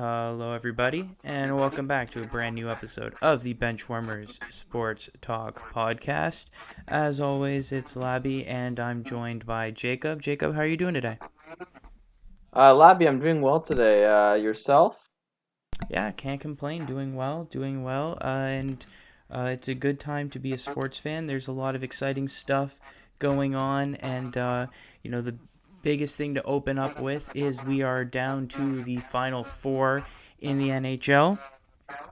Hello, everybody, and welcome back to a brand new episode of the Benchwarmers Sports Talk Podcast. As always, it's Labi, and I'm joined by Jacob. Jacob, how are you doing today? Labi, I'm doing well today. Yourself? Yeah, can't complain. Doing well, and it's a good time to be a sports fan. There's a lot of exciting stuff going on, and the biggest thing to open up with is we are down to the final four in the NHL.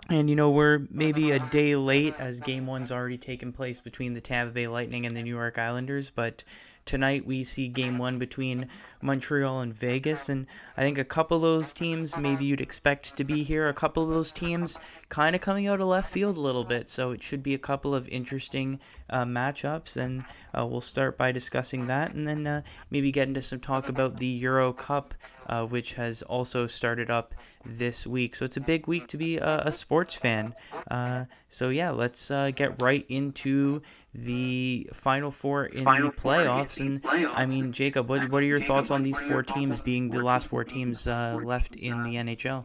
And we're maybe a day late as game one's already taken place between the Tampa Bay Lightning and the New York Islanders, but tonight we see game one between Montreal and Vegas, and I think a couple of those teams maybe you'd expect to be here. A couple of those teams kind of coming out of left field a little bit, so it should be a couple of interesting matchups, and we'll start by discussing that, and then maybe get into some talk about the Euro Cup, which has also started up this week. So it's a big week to be a sports fan. So yeah, let's get right into the Final Four in the playoffs. And I mean, Jacob, what are your thoughts on these four teams being the last four teams left in the NHL?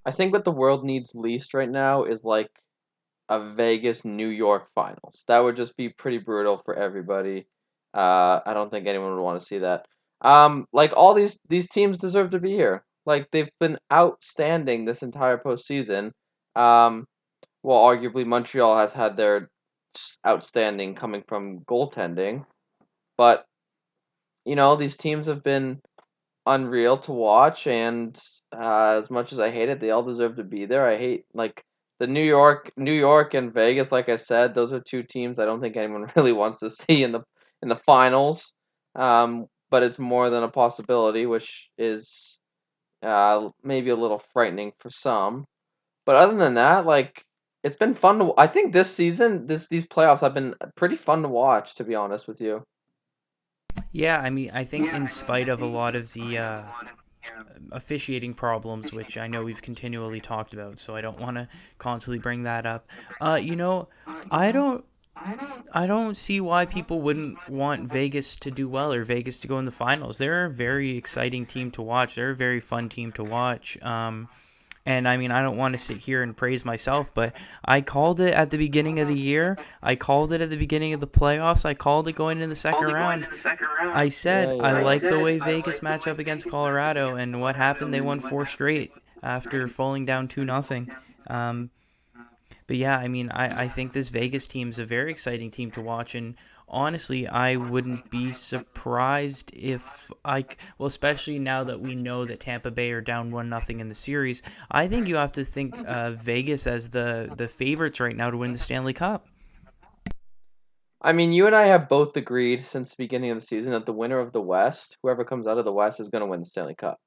I think what the world needs least right now is like a Vegas New York finals. That would just be pretty brutal for everybody. I don't think anyone would want to see that. Like all these teams deserve to be here. Like they've been outstanding this entire postseason. Um, well, arguably Montreal has had their outstanding coming from goaltending, but these teams have been unreal to watch, and as much as I hate it, they all deserve to be there. I hate like the New York and Vegas. Like I said, those are two teams I don't think anyone really wants to see in the finals. But it's more than a possibility, which is maybe a little frightening for some. But other than that, like it's been fun to. I think this season, these playoffs have been pretty fun to watch. To be honest with you. Yeah, I mean, I think in spite of a lot of the officiating problems, which I know we've continually talked about, so I don't want to constantly bring that up. Uh, you know, I don't I don't see why people wouldn't want Vegas to do well or Vegas to go in the finals. They're a very exciting team to watch. They're a very fun team to watch. And I mean, I don't want to sit here and praise myself, but I called it at the beginning of the year. I called it at the beginning of the playoffs. I called it going in the second round. I Yeah, said I yeah. like the way Vegas match up against Colorado, and what happened? They won four straight after falling down 2-0. Um, but yeah, I mean, I think this Vegas team is a very exciting team to watch, and honestly, I wouldn't be surprised if well, especially now that we know that Tampa Bay are down 1-0 in the series. I think you have to think Vegas as the favorites right now to win the Stanley Cup. I mean, you and I have both agreed since the beginning of the season that the winner of the West, whoever comes out of the West, is going to win the Stanley Cup.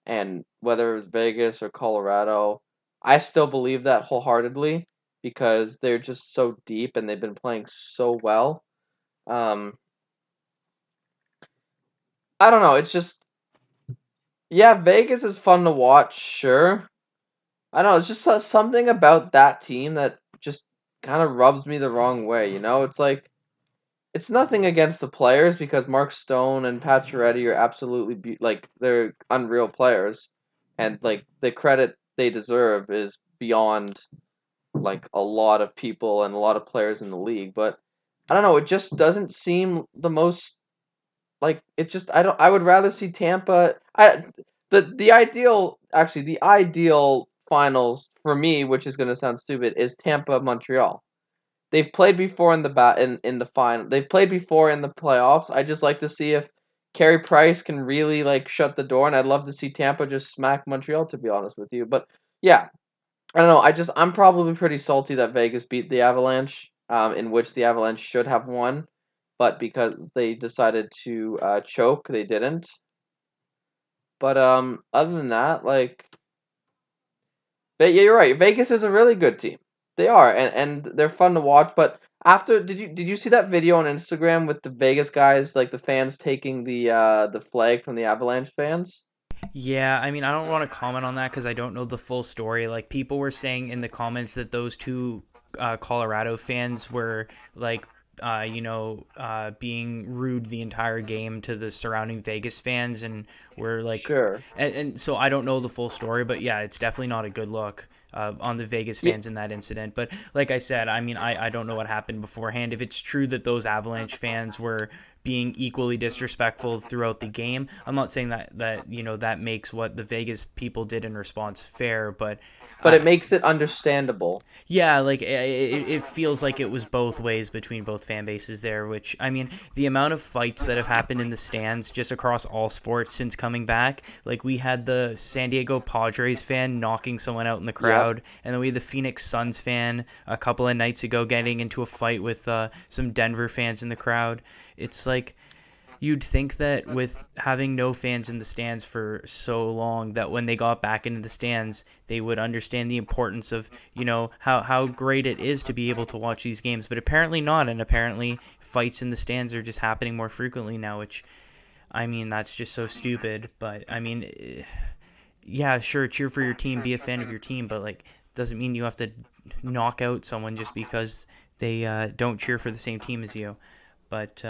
And whether it's Vegas or Colorado, I still believe that wholeheartedly because they're just so deep and they've been playing so well. Um, I don't know. It's just, yeah, Vegas is fun to watch, sure. I don't know. It's just something about that team that just kind of rubs me the wrong way. It's like, it's nothing against the players because Mark Stone and Pacioretty are absolutely like they're unreal players, and like the credit they deserve is beyond like a lot of people and a lot of players in the league. But I don't know, it just doesn't seem the most like it just I don't I would rather see Tampa. The ideal finals for me, which is going to sound stupid, is Tampa Montreal. They've played before in the final. They've played before in the playoffs. I just like to see if Carey Price can really like shut the door, and I'd love to see Tampa just smack Montreal. To be honest with you, but yeah, I don't know. I'm probably pretty salty that Vegas beat the Avalanche, in which the Avalanche should have won, but because they decided to choke, they didn't. But other than that, like but yeah, you're right. Vegas is a really good team. They are, and they're fun to watch. But after, did you see that video on Instagram with the Vegas guys, like the fans taking the flag from the Avalanche fans? Yeah, I mean, I don't want to comment on that because I don't know the full story. Like, people were saying in the comments that those two Colorado fans were like being rude the entire game to the surrounding Vegas fans, and we're like, Sure. and so I don't know the full story, but yeah, it's definitely not a good look. On the Vegas Yeah, fans in that incident. But like I said, I mean, I don't know what happened beforehand. If it's true that those Avalanche fans were being equally disrespectful throughout the game, I'm not saying that makes what the Vegas people did in response fair, but but it uh, makes it understandable. yeah, like it feels like it was both ways between both fan bases there. Which I mean, the amount of fights that have happened in the stands just across all sports since coming back. Like we had the San Diego Padres fan knocking someone out in the Yep. crowd, and then we had the Phoenix Suns fan a couple of nights ago getting into a fight with some Denver fans in the crowd. It's like you'd think that with having no fans in the stands for so long that when they got back into the stands they would understand the importance of how great it is to be able to watch these games, but apparently not, and apparently fights in the stands are just happening more frequently now, which I mean that's just so stupid. But I mean, yeah, sure, cheer for your team, be a fan of your team, but like doesn't mean you have to knock out someone just because they don't cheer for the same team as you. But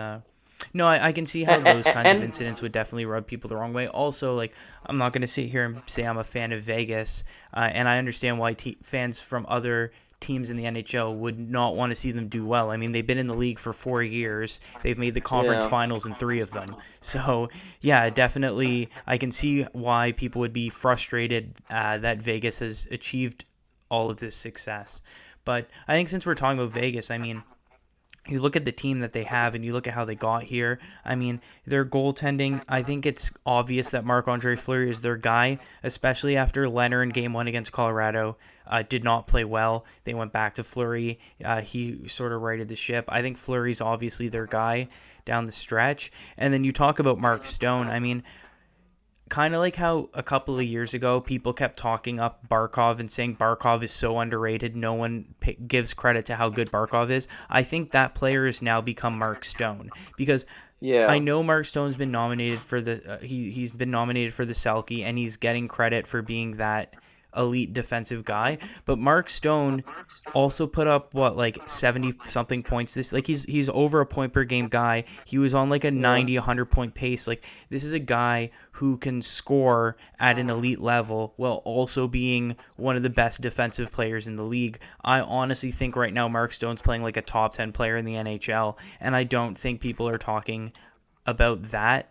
no, I can see how those kinds of And incidents would definitely rub people the wrong way. Also, like, I'm not going to sit here and say I'm a fan of Vegas, and I understand why fans from other teams in the NHL would not want to see them do well. I mean, they've been in the league for 4 years. They've made the conference yeah. finals in three of them. So, yeah, definitely, I can see why people would be frustrated that Vegas has achieved all of this success. But I think since we're talking about Vegas, I mean, you look at the team that they have and you look at how they got here. I mean, their goaltending, I think it's obvious that Marc-Andre Fleury is their guy, especially after Leonard in game one against Colorado did not play well. They went back to Fleury. He sort of righted the ship. I think Fleury's obviously their guy down the stretch. And then you talk about Mark Stone. I mean, kind of like how a couple of years ago people kept talking up Barkov and saying Barkov is so underrated. No one gives credit to how good Barkov is. I think that player has now become Mark Stone because I Yeah. know Mark Stone's been nominated for the he's been nominated for the Selke and he's getting credit for being that elite defensive guy, but Mark Stone also put up what like 70 something points this, like he's over a point per game guy. He was on like a Yeah. 90 100 point pace. Like this is a guy who can score at an elite level while also being one of the best defensive players in the league. I honestly think right now Mark Stone's playing like a top 10 player in the NHL, and I don't think people are talking about that.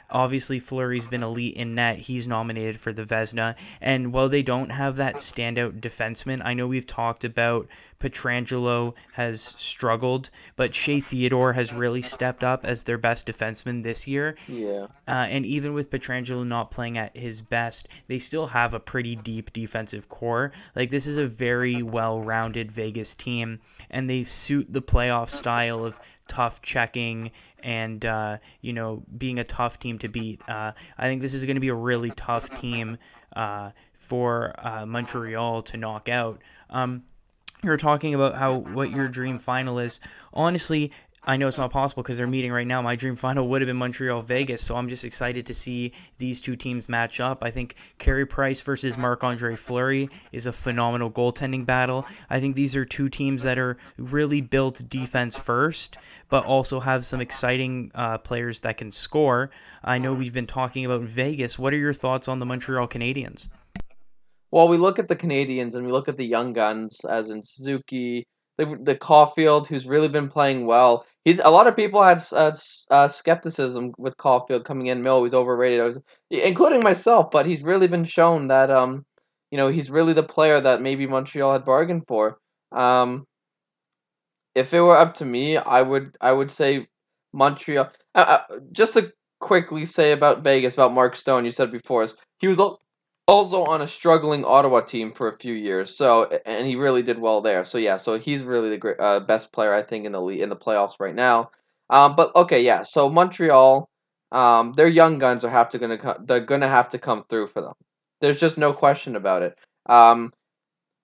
Obviously, Fleury's been elite in net. He's nominated for the Vezina. And while they don't have that standout defenseman, I know we've talked about Pietrangelo has struggled, but Shea Theodore has really stepped up as their best defenseman this year. Yeah. And even with Pietrangelo not playing at his best, they still have a pretty deep defensive core. Like, this is a very well-rounded Vegas team, and they suit the playoff style of tough checking and, being a tough team to beat. I think this is going to be a really tough team for Montreal to knock out. You're talking about what your dream final is. Honestly, I know it's not possible because they're meeting right now. My dream final would have been Montreal Vegas, so I'm just excited to see these two teams match up. I think Carey Price versus Marc-Andre Fleury is a phenomenal goaltending battle. I think these are two teams that are really built defense first, but also have some exciting players that can score. I know we've been talking about Vegas. What are your thoughts on the Montreal Canadiens? Well, we look at the Canadians and we look at the young guns, as in Suzuki, the Caulfield, who's really been playing well. He's a lot of people had skepticism with Caulfield coming in. Mill, he's overrated. Including myself, but he's really been shown that he's really the player that maybe Montreal had bargained for. Um, if it were up to me, I would say Montreal. Just to quickly say about Vegas, about Mark Stone, you said before, is he was also on a struggling Ottawa team for a few years. So and he really did well there. So yeah, so he's really the best player I think in the league, in the playoffs right now. But okay, yeah. So Montreal, their young guns they're gonna have to come through for them. There's just no question about it.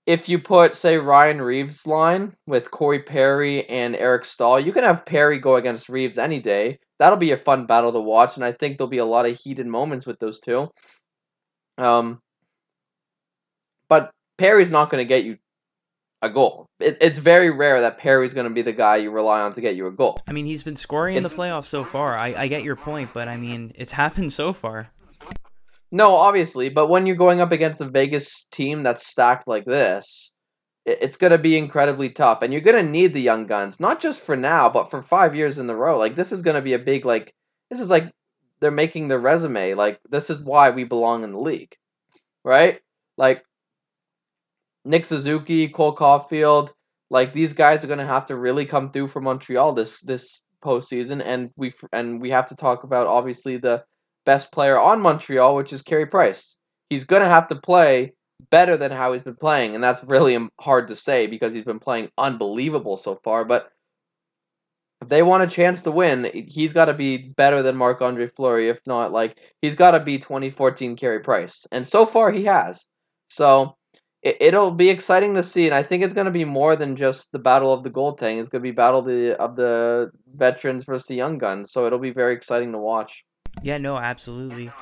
If you put, say, Ryan Reeves' line with Corey Perry and Eric Stahl, you can have Perry go against Reeves any day. That'll be a fun battle to watch, and I think there'll be a lot of heated moments with those two. Um, but Perry's not going to get you a goal. It's very rare that Perry's going to be the guy you rely on to get you a goal. I mean, he's been scoring in the It's playoffs so far. I get your point, but I mean, it's happened so far. no, obviously, but when you're going up against a Vegas team that's stacked like this, it's going to be incredibly tough, and you're going to need the young guns, not just for now, but for 5 years in a row. Like this is going to be a big like this is like they're making their resume. Like this is why we belong in the league, right? Like Nick Suzuki, Cole Caulfield, like these guys are going to have to really come through for Montreal this postseason, and we have to talk about obviously the best player on Montreal, which is Carey Price. He's going to have to play better than how he's been playing, and that's really hard to say because he's been playing unbelievable so far. But if they want a chance to win, he's got to be better than Marc-Andre Fleury. If not, like he's got to be 2014 Carey Price, and so far he has. So it'll be exciting to see, and I think it's going to be more than just the battle of the goaltending. It's going to be battle of the veterans versus the young guns. So it'll be very exciting to watch. Yeah, no, absolutely.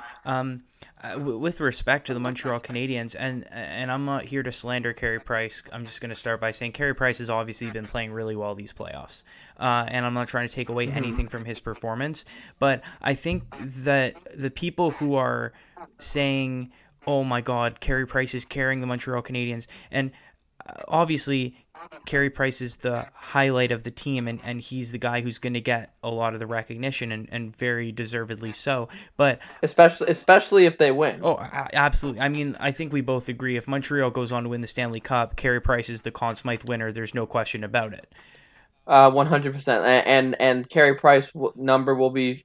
With respect to the Montreal Canadiens, and I'm not here to slander Carey Price. I'm just going to start by saying Carey Price has obviously been playing really well these playoffs, and I'm not trying to take away anything from his performance. But I think that the people who are saying, "Oh my God, Carey Price is carrying the Montreal Canadiens," and obviously Carey Price is the highlight of the team, and he's the guy who's going to get a lot of the recognition, and very deservedly so. But Especially if they win. oh, absolutely. I mean, I think we both agree if Montreal goes on to win the Stanley Cup, Carey Price is the Conn Smythe winner. There's no question about it. 100%. And Carey Price number will be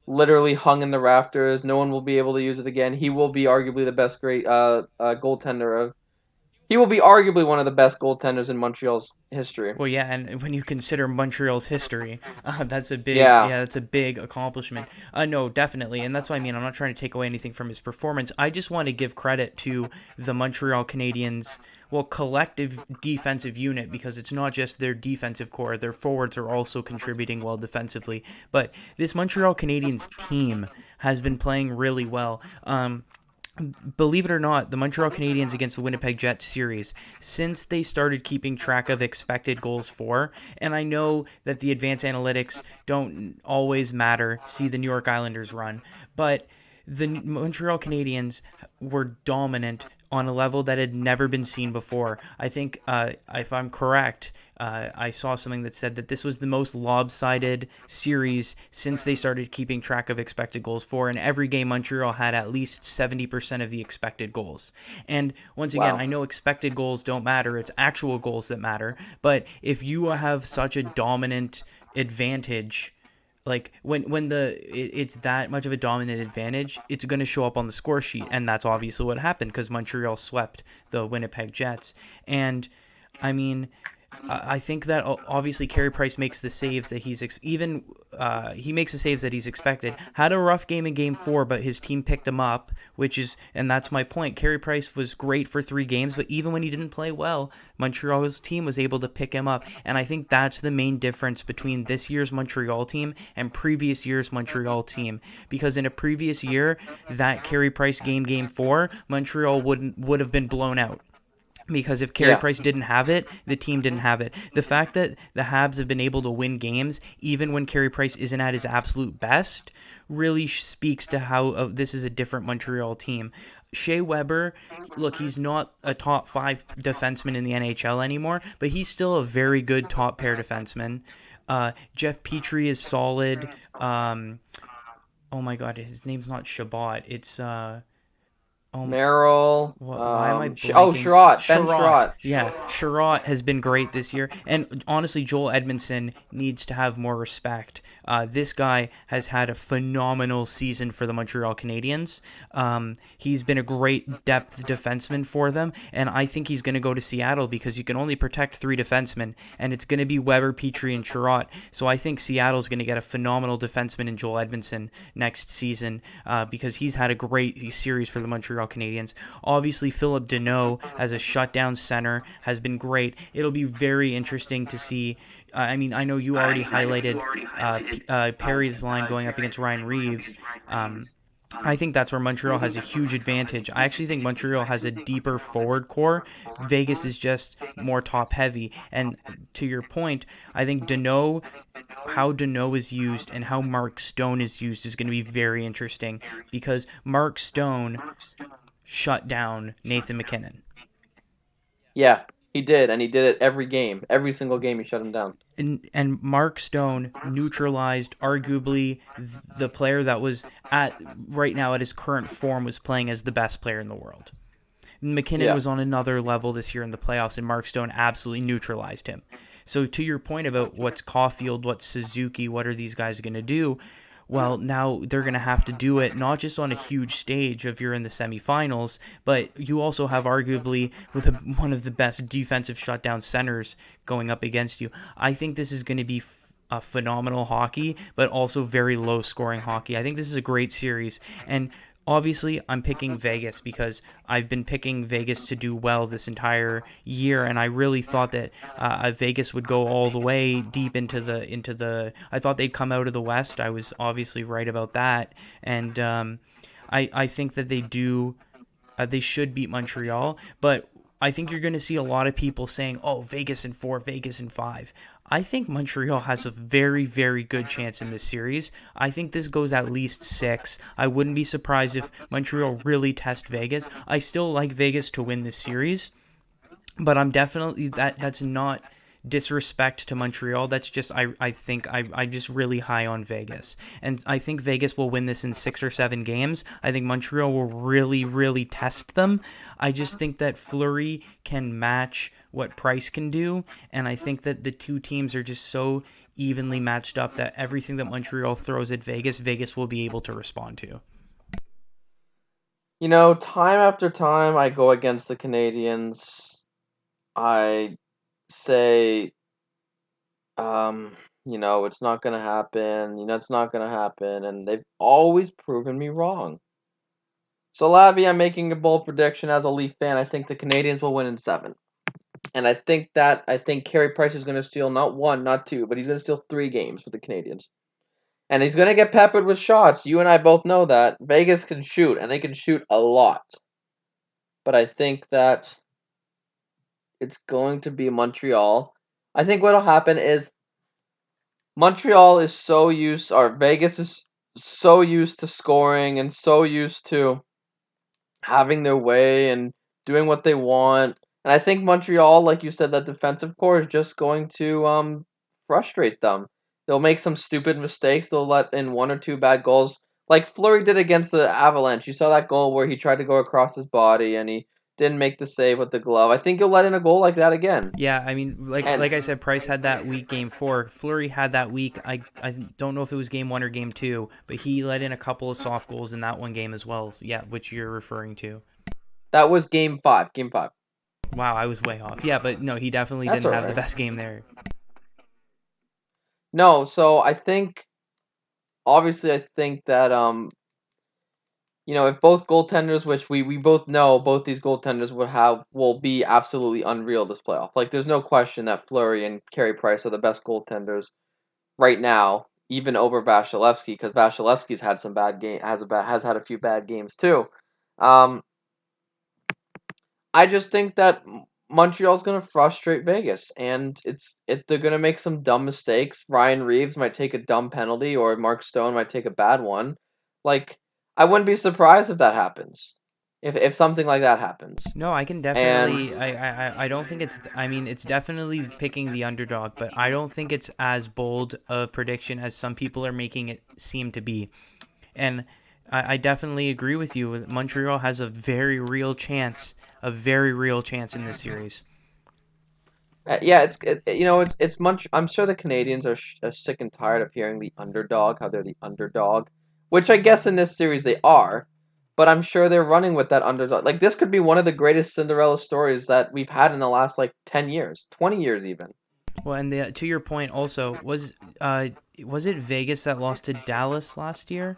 literally hung in the rafters. No one will be able to use it again. He will be arguably the best great goaltender of. He will be arguably one of the best goaltenders in Montreal's history. Well, yeah, and when you consider Montreal's history, Yeah. that's a big accomplishment. No, definitely, and that's what I mean. I'm not trying to take away anything from his performance. I just want to give credit to the Montreal Canadiens, well, collective defensive unit, because it's not just their defensive core. Their forwards are also contributing well defensively. But this Montreal Canadiens team has been playing really well. Believe it or not, the Montreal Canadiens against the Winnipeg Jets series, since they started keeping track of expected goals for, and I know that the advanced analytics don't always matter, see the New York Islanders run, but the Montreal Canadiens were dominant on a level that had never been seen before. I think, if I'm correct, I saw something that said that this was the most lopsided series since they started keeping track of expected goals for. And every game, Montreal had at least 70% of the expected goals. And once again, Wow. I know expected goals don't matter. It's actual goals that matter. But if you have such a dominant advantage, like it's that much of a dominant advantage, it's going to show up on the score sheet, and that's obviously what happened because Montreal swept the Winnipeg Jets. And I mean, I think that obviously Carey Price makes the saves that he makes the saves that he's expected. Had a rough game in Game 4, but his team picked him up, and that's my point. Carey Price was great for 3 games, but even when he didn't play well, Montreal's team was able to pick him up, and I think that's the main difference between this year's Montreal team and previous year's Montreal team. Because in a previous year, that Carey Price Game 4, Montreal would have been blown out. Because if Carey Yeah. Price didn't have it, the team didn't have it. The fact that the Habs have been able to win games even when Carey Price isn't at his absolute best really speaks to how this is a different Montreal team. Shea Weber, look, he's not a top 5 defenseman in the NHL anymore, but he's still a very good top pair defenseman. Jeff Petrie is solid. Oh my God, his name's not Shabbat. It's oh Merrill. why am I Oh, blanking? Sherratt. Ben Sherratt. Sherratt. Yeah, Sherratt has been great this year. And honestly, Joel Edmondson needs to have more respect. This guy has had a phenomenal season for the Montreal Canadiens. He's been a great depth defenseman for them. And I think he's going to go to Seattle because you can only protect 3 defensemen. And it's going to be Weber, Petrie, and Sherratt. So I think Seattle's going to get a phenomenal defenseman in Joel Edmondson next season because he's had a great series for the Montreal Canadiens. Obviously, Philip Deneau as a shutdown center has been great. It'll be very interesting to see. I mean, I know you already highlighted Perry's line going up against Ryan Reeves. I think that's where Montreal has a huge advantage. I actually think Montreal has a deeper forward core. Vegas is just more top heavy. And to your point, I think Deneau, how Deneau is used and how Mark Stone is used is going to be very interesting because Mark Stone shut down Nathan McKinnon. Yeah, he did, and he did it every game. Every single game, he shut him down. And Mark Stone neutralized arguably the player that was at right now at his current form was playing as the best player in the world. McKinnon Yeah. was on another level this year in the playoffs, and Mark Stone absolutely neutralized him. So to your point about what's Caulfield, what's Suzuki, what are these guys going to do? Well, now they're going to have to do it not just on a huge stage if you're in the semifinals, but you also have arguably with one of the best defensive shutdown centers going up against you. I think this is going to be a phenomenal hockey, but also very low scoring hockey. I think this is a great series. And obviously, I'm picking Vegas because I've been picking Vegas to do well this entire year, and I really thought that Vegas would go all the way deep into the. I thought they'd come out of the West. I was obviously right about that, and I think that they do. They should beat Montreal, but I think you're going to see a lot of people saying, "Oh, Vegas in 4, Vegas in 5." I think Montreal has a very, very good chance in this series. I think this goes at least 6. I wouldn't be surprised if Montreal really test Vegas. I still like Vegas to win this series, but I'm definitely that's not disrespect to Montreal. That's just I think I'm just really high on Vegas. And I think Vegas will win this in 6 or 7 games. I think Montreal will really, really test them. I just think that Fleury can match what Price can do. And I think that the two teams are just so evenly matched up that everything that Montreal throws at Vegas, Vegas will be able to respond to. Time after time, I go against the Canadians. I say, it's not gonna happen. It's not gonna happen, and they've always proven me wrong. So, Labi, I'm making a bold prediction as a Leaf fan. I think the Canadians will win in 7. And I think Carey Price is going to steal not 1, not 2, but he's going to steal 3 games for the Canadians. And he's going to get peppered with shots. You and I both know that. Vegas can shoot, and they can shoot a lot. But I think that it's going to be Montreal. I think what'll happen is Montreal is so used, or Vegas is so used to scoring and so used to having their way and doing what they want. And I think Montreal, like you said, that defensive core is just going to frustrate them. They'll make some stupid mistakes. They'll let in 1 or 2 bad goals, like Fleury did against the Avalanche. You saw that goal where he tried to go across his body and he didn't make the save with the glove. I think he'll let in a goal like that again. Yeah, I mean, like And like I said, Price had that week game 4. Fleury had that week. I don't know if it was game 1 or game 2, but he let in a couple of soft goals in that one game as well. Yeah, which you're referring to. that was game 5. Game 5. Wow, I was way off. Yeah, but no, he definitely That's didn't all have the right. best game there. No, so I think obviously I think that if both goaltenders, which we both know, both these goaltenders will be absolutely unreal this playoff. Like, there's no question that Fleury and Carey Price are the best goaltenders right now, even over Vasilevsky, because Vasilevsky's had some bad game has had a few bad games too. Um, I just think that Montreal's going to frustrate Vegas, and they're going to make some dumb mistakes. Ryan Reeves might take a dumb penalty, or Mark Stone might take a bad one. Like, I wouldn't be surprised if that happens, if something like that happens. No, I can And definitely. I don't think it's. I mean, it's definitely picking the underdog, but I don't think it's as bold a prediction as some people are making it seem to be. And I definitely agree with you. Montreal has a very real chance in this series. yeah, it's much. I'm sure the Canadians are sick and tired of hearing the underdog, how they're the underdog, which I guess in this series they are. But I'm sure they're running with that underdog. Like, this could be one of the greatest Cinderella stories that we've had in the last, like, 10 years, 20 years even. Well, and to your point, also was it Vegas that lost to Dallas last year?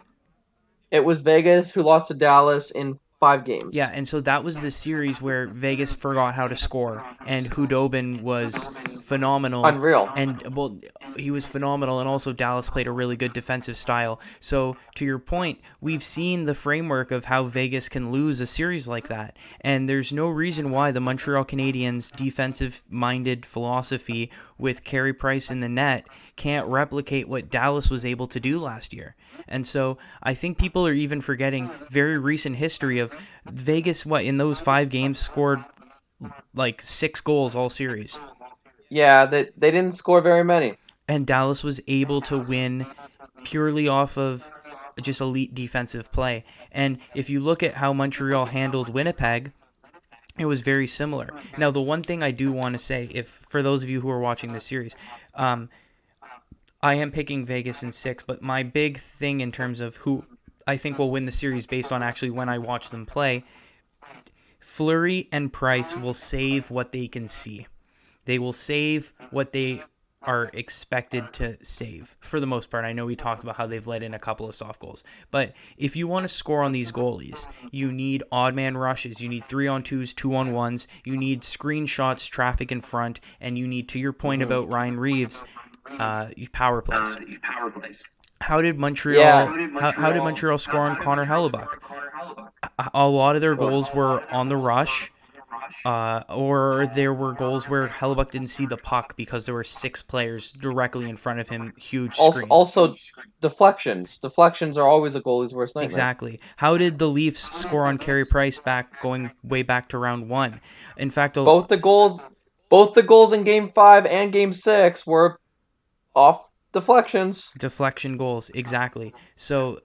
It was Vegas who lost to Dallas in 5 Yeah, games. and so that was the series where Vegas forgot how to score, and Hudobin was phenomenal. Unreal. And well, he was phenomenal, and also Dallas played a really good defensive style. So to your point, we've seen the framework of how Vegas can lose a series like that, and there's no reason why the Montreal Canadiens' defensive-minded philosophy with Carey Price in the net can't replicate what Dallas was able to do last year. And so I think people are even forgetting very recent history of Vegas, in those 5 games scored like 6 goals all series. Yeah, they didn't score very many. And Dallas was able to win purely off of just elite defensive play. And if you look at how Montreal handled Winnipeg, it was very similar. Now, the one thing I do want to say, if for those of you who are watching this series, I am picking Vegas in 6, but my big thing in terms of who I think will win the series based on actually when I watch them play, Fleury and Price will save what they can see. They will save what they are expected to save for the most part. I know we talked about how they've let in a couple of soft goals, but if you want to score on these goalies, you need odd man rushes, you need 3-on-2s, 2-on-1s, you need screenshots, traffic in front, and you need, to your point Hmm. about Ryan Reeves, power plays. How did Yeah. Montreal? How did Montreal score on Connor Hellebuck? A lot of their goals were on the rush, or there were goals where Hellebuck didn't see the puck because there were 6 players directly in front of him. Huge screen. Also, deflections. Deflections are always a goalie's worst nightmare. Exactly. How did the Leafs score on Carey Price going way back to round 1? In fact, Both the goals, both the goals in Game 5 and Game 6 were off deflections. deflection goals. Exactly. So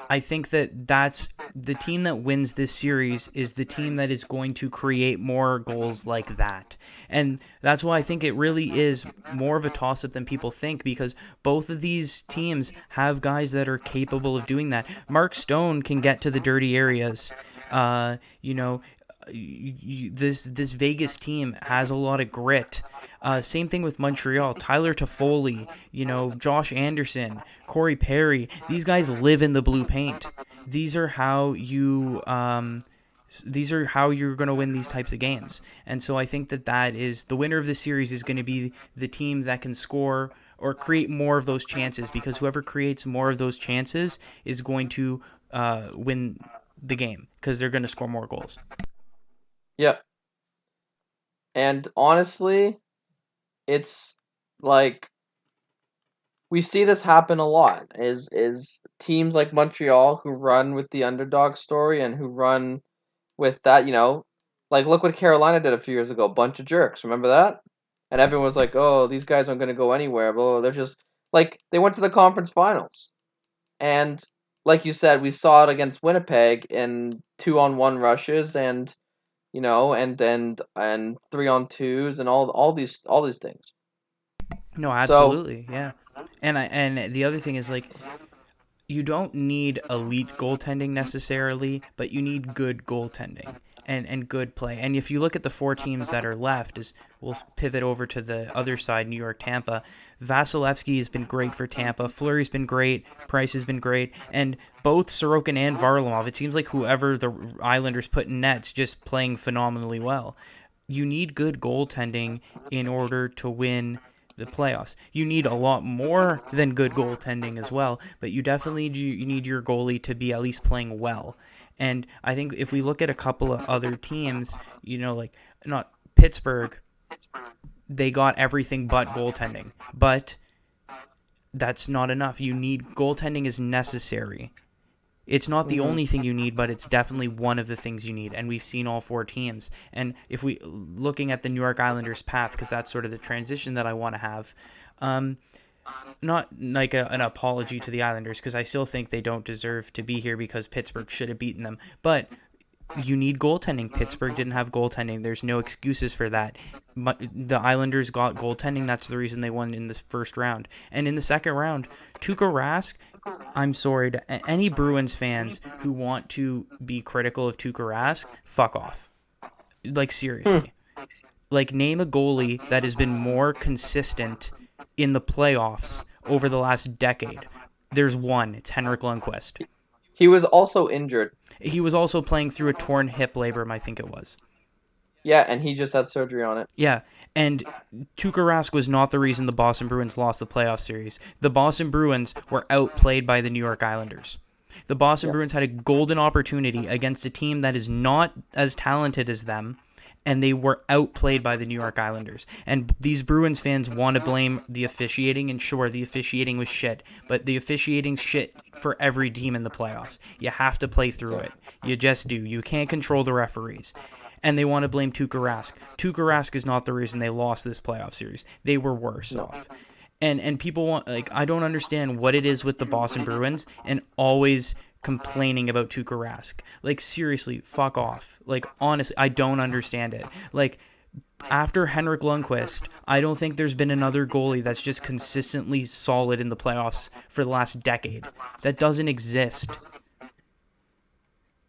I think that's the team that wins this series is the team that is going to create more goals like that. And that's why I think it really is more of a toss-up than people think, because both of these teams have guys that are capable of doing that. Mark Stone can get to the dirty areas. Uh, you know, this Vegas team has a lot of grit. Same thing with Montreal. Tyler Toffoli, Josh Anderson, Corey Perry. These guys live in the blue paint. These are how you're going to win these types of games. And so I think that is the winner of the series is going to be the team that can score or create more of those chances, because whoever creates more of those chances is going to win the game because they're going to score more goals. Yep. And honestly, it's like we see this happen a lot. Is teams like Montreal who run with the underdog story and who run with that, like look what Carolina did a few years ago, bunch of jerks. Remember that? And everyone was like, "Oh, these guys aren't going to go anywhere." Blah, they're just like they went to the conference finals, and like you said, we saw it against Winnipeg in 2-on-1 rushes and 3-on-2s and all these things. No, So absolutely, yeah. And the other thing is, like, you don't need elite goaltending necessarily, but you need good goaltending and good play. And if you look at the 4 teams that are left, as we'll pivot over to the other side, New York, Tampa, Vasilevsky has been great for Tampa. Fleury's been great. Price has been great. And both Sorokin and Varlamov, it seems like whoever the Islanders put in net's just playing phenomenally well. You need good goaltending in order to win the playoffs. You need a lot more than good goaltending as well, but you definitely you need your goalie to be at least playing well. And I think if we look at a couple of other teams, like not Pittsburgh, they got everything but goaltending. But that's not enough. You need goaltending is necessary. It's not the mhm. only thing you need, but it's definitely one of the things you need. And we've seen all 4 teams. And if we looking at the New York Islanders' path, because that's sort of the transition that I want to have, not like an apology to the Islanders, because I still think they don't deserve to be here because Pittsburgh should have beaten them. But you need goaltending. Pittsburgh didn't have goaltending. There's no excuses for that. The Islanders got goaltending. That's the reason they won in the first round. And in the second round, Tuukka Rask, I'm sorry to any Bruins fans who want to be critical of Tuukka Rask, fuck off. Like, Hmm. seriously. Like, name a goalie that has been more consistent in the playoffs over the last decade. There's one. It's Henrik Lundqvist. He was also injured. He was also playing through a torn hip labrum, I think it was. Yeah, and he just had surgery on it. Yeah, and Tuukka Rask was not the reason the Boston Bruins lost the playoff series. The Boston Bruins were outplayed by the New York Islanders. The Boston Yep. Bruins had a golden opportunity against a team that is not as talented as them, and they were outplayed by the New York Islanders. And these Bruins fans want to blame the officiating, and sure, the officiating was shit, but the officiating's shit for every team in the playoffs. You have to play through Yeah. it. You just do. You can't control the referees. And they want to blame Tuukka Rask. Tuukka Rask is not the reason they lost this playoff series. They were worse No. off. And people want, like, I don't understand what it is with the Boston Bruins and always complaining about Tuukka Rask. Like, seriously, fuck off. Like, honestly, I don't understand it. Like, after Henrik Lundqvist, I don't think there's been another goalie that's just consistently solid in the playoffs for the last decade. That doesn't exist.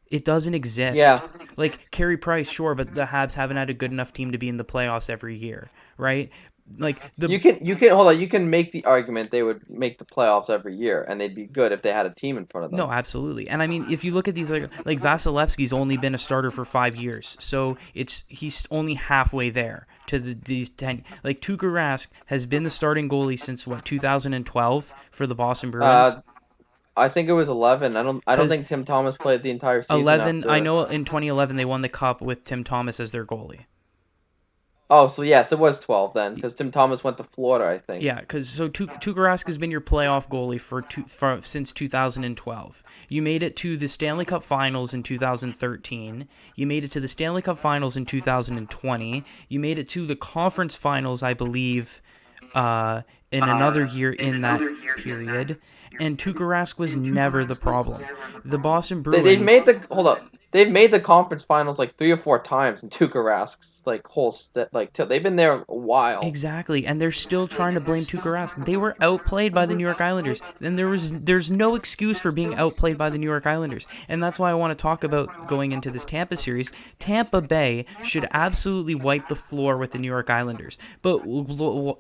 It doesn't exist. Yeah. Like, Carey Price, sure, but the Habs haven't had a good enough team to be in the playoffs every year, right? Like, You can hold on. You can make the argument they would make the playoffs every year, and they'd be good if they had a team in front of them. No, absolutely. And I mean, if you look at these, like Vasilevsky's only been a starter for 5 years, so he's only halfway there to these 10. Like, Tuukka Rask has been the starting goalie since what, 2012 for the Boston Bruins. I think it was 11. I don't 'Cause think Tim Thomas played the entire season. 11. After... I know in 2011 they won the cup with Tim Thomas as their goalie. Oh, so yes, it was 12 then, because Tim Thomas went to Florida, I think. Yeah, because Tuukka Rask has been your playoff goalie since 2012. You made it to the Stanley Cup Finals in 2013. You made it to the Stanley Cup Finals in 2020. You made it to the Conference Finals, I believe, in another year in that period. And Tuukka Rask was never the problem. The Boston Bruins... They've made the... Hold up. They've made the conference finals like 3 or 4 times in Tuukka Rask's like whole they've been there a while. Exactly, and they're still trying to blame Tuukka Rask. They were outplayed by the New York Islanders, and there's no excuse for being outplayed by the New York Islanders. And that's why I want to talk about going into this Tampa series. Tampa Bay should absolutely wipe the floor with the New York Islanders. But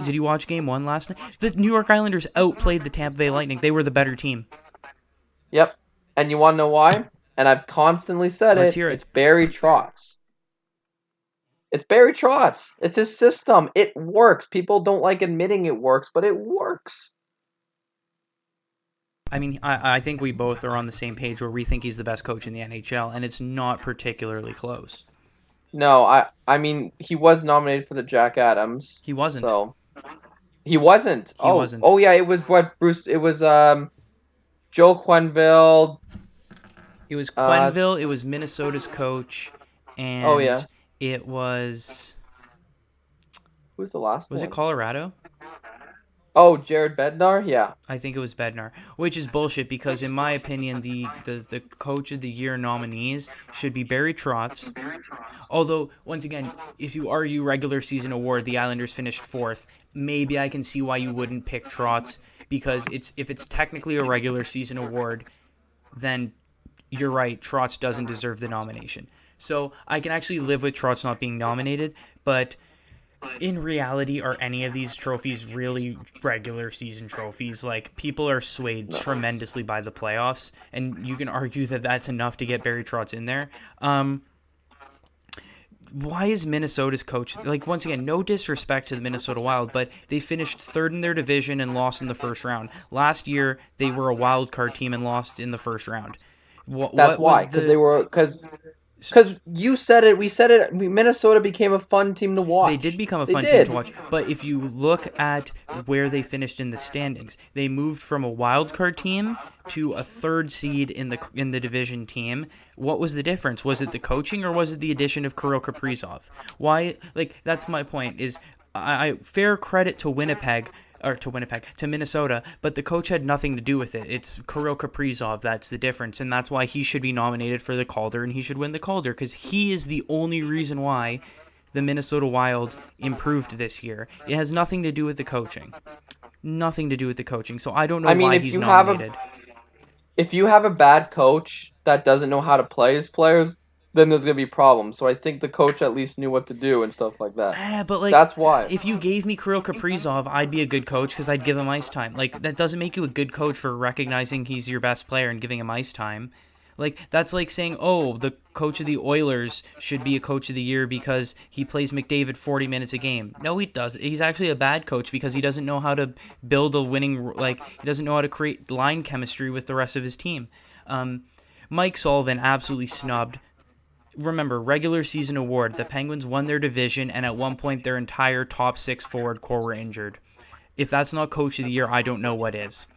did you watch Game 1 last night? The New York Islanders outplayed the Tampa Bay Lightning. They were the better team. Yep. And you want to know why? And I've constantly said Let's hear it. It's Barry Trotz. It's Barry Trotz. It's his system. It works. People don't like admitting it works, but it works. I mean, I think we both are on the same page where we think he's the best coach in the NHL, and it's not particularly close. No, I mean, he was nominated for the Jack Adams. He wasn't. So he wasn't. He wasn't. Oh yeah, it was what Bruce. It was Joe Quenneville. It was Quenneville, it was Minnesota's coach, and it was... Who's the last one? Was it Colorado? Oh, Jared Bednar? Yeah. I think it was Bednar, which is bullshit because, in my opinion, the Coach of the Year nominees should be Barry Trotz. Although, once again, if you argue regular season award, the Islanders finished 4th. Maybe I can see why you wouldn't pick Trotz, because if it's technically a regular season award, then... You're right, Trotz doesn't deserve the nomination. So I can actually live with Trotz not being nominated, but in reality, are any of these trophies really regular season trophies? Like, people are swayed tremendously by the playoffs, and you can argue that that's enough to get Barry Trotz in there. Why is Minnesota's coach... Like, once again, no disrespect to the Minnesota Wild, but they finished 3rd in their division and lost in the first round. Last year, they were a wild card team and lost in the first round. That's why, because you said it. We said it. Minnesota became a fun team to watch. They did become a fun team to watch. But if you look at where they finished in the standings, they moved from a wild card team to a 3rd seed in the division team. What was the difference? Was it the coaching or was it the addition of Kirill Kaprizov? Why? Like, that's my point. Is I fair credit to to Minnesota, but the coach had nothing to do with it. It's Kirill Kaprizov that's the difference, and that's why he should be nominated for the Calder, and he should win the Calder, because he is the only reason why the Minnesota Wild improved this year. It has nothing to do with the coaching. Nothing to do with the coaching, so I don't know why he's nominated. If you have a bad coach that doesn't know how to play his players, then there's going to be problems. So I think the coach at least knew what to do and stuff like that. But like, that's why. If you gave me Kirill Kaprizov, I'd be a good coach because I'd give him ice time. Like, that doesn't make you a good coach for recognizing he's your best player and giving him ice time. Like, that's like saying, oh, the coach of the Oilers should be a coach of the year because he plays McDavid 40 minutes a game. No, he doesn't. He's actually a bad coach because he doesn't know how to build a winning, like, he doesn't know how to create line chemistry with the rest of his team. Mike Sullivan absolutely snubbed. Remember, regular season award. The Penguins won their division, and at one point, their entire top six forward core were injured. If that's not coach of the year, I don't know what is.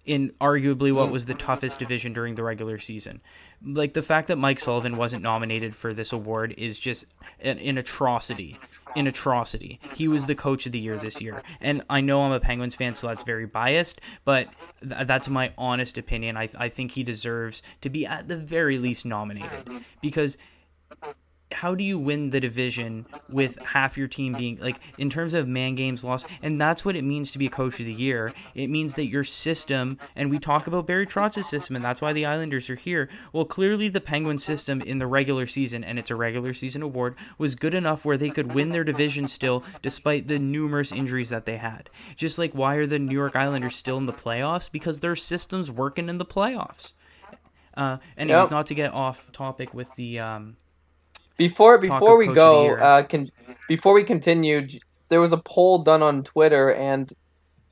In arguably what was the toughest division during the regular season. Like, the fact that Mike Sullivan wasn't nominated for this award is just an atrocity. An atrocity. He was the coach of the year this year. And I know I'm a Penguins fan, so that's very biased, but that's my honest opinion. I think he deserves to be at the very least nominated. Because how do you win the division with half your team being, like, in terms of man games lost? And that's what it means to be a coach of the year. It means that your system, and we talk about Barry Trotz's system, and that's why the Islanders are here. Well, clearly the Penguin system in the regular season, and it's a regular season award, was good enough where they could win their division still, despite the numerous injuries that they had. Just like, why are the New York Islanders still in the playoffs? Because their system's working in the playoffs. Anyways, Yep. not to get off topic with the Before talk before of we coach of the go, year. before we continue, there was a poll done on Twitter, and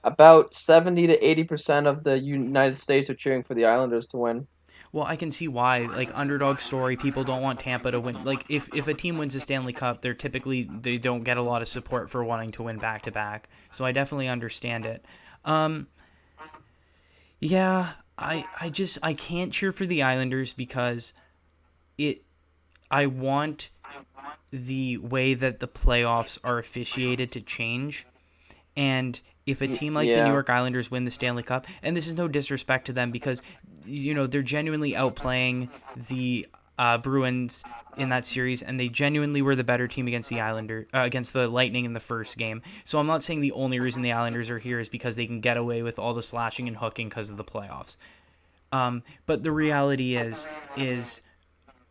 about 70 to 80% of the United States are cheering for the Islanders to win. Well, I can see why. Like, underdog story, people don't want Tampa to win. Like, if a team wins the Stanley Cup, they don't get a lot of support for wanting to win back to back. So I definitely understand it. Um, yeah, I can't cheer for the Islanders because it I want the way that the playoffs are officiated to change. And if a team like the New Yeah. York Islanders win the Stanley Cup, and this is no disrespect to them because, they're genuinely outplaying the Bruins in that series, and they genuinely were the better team against against the Lightning in the first game. So I'm not saying the only reason the Islanders are here is because they can get away with all the slashing and hooking because of the playoffs. But the reality is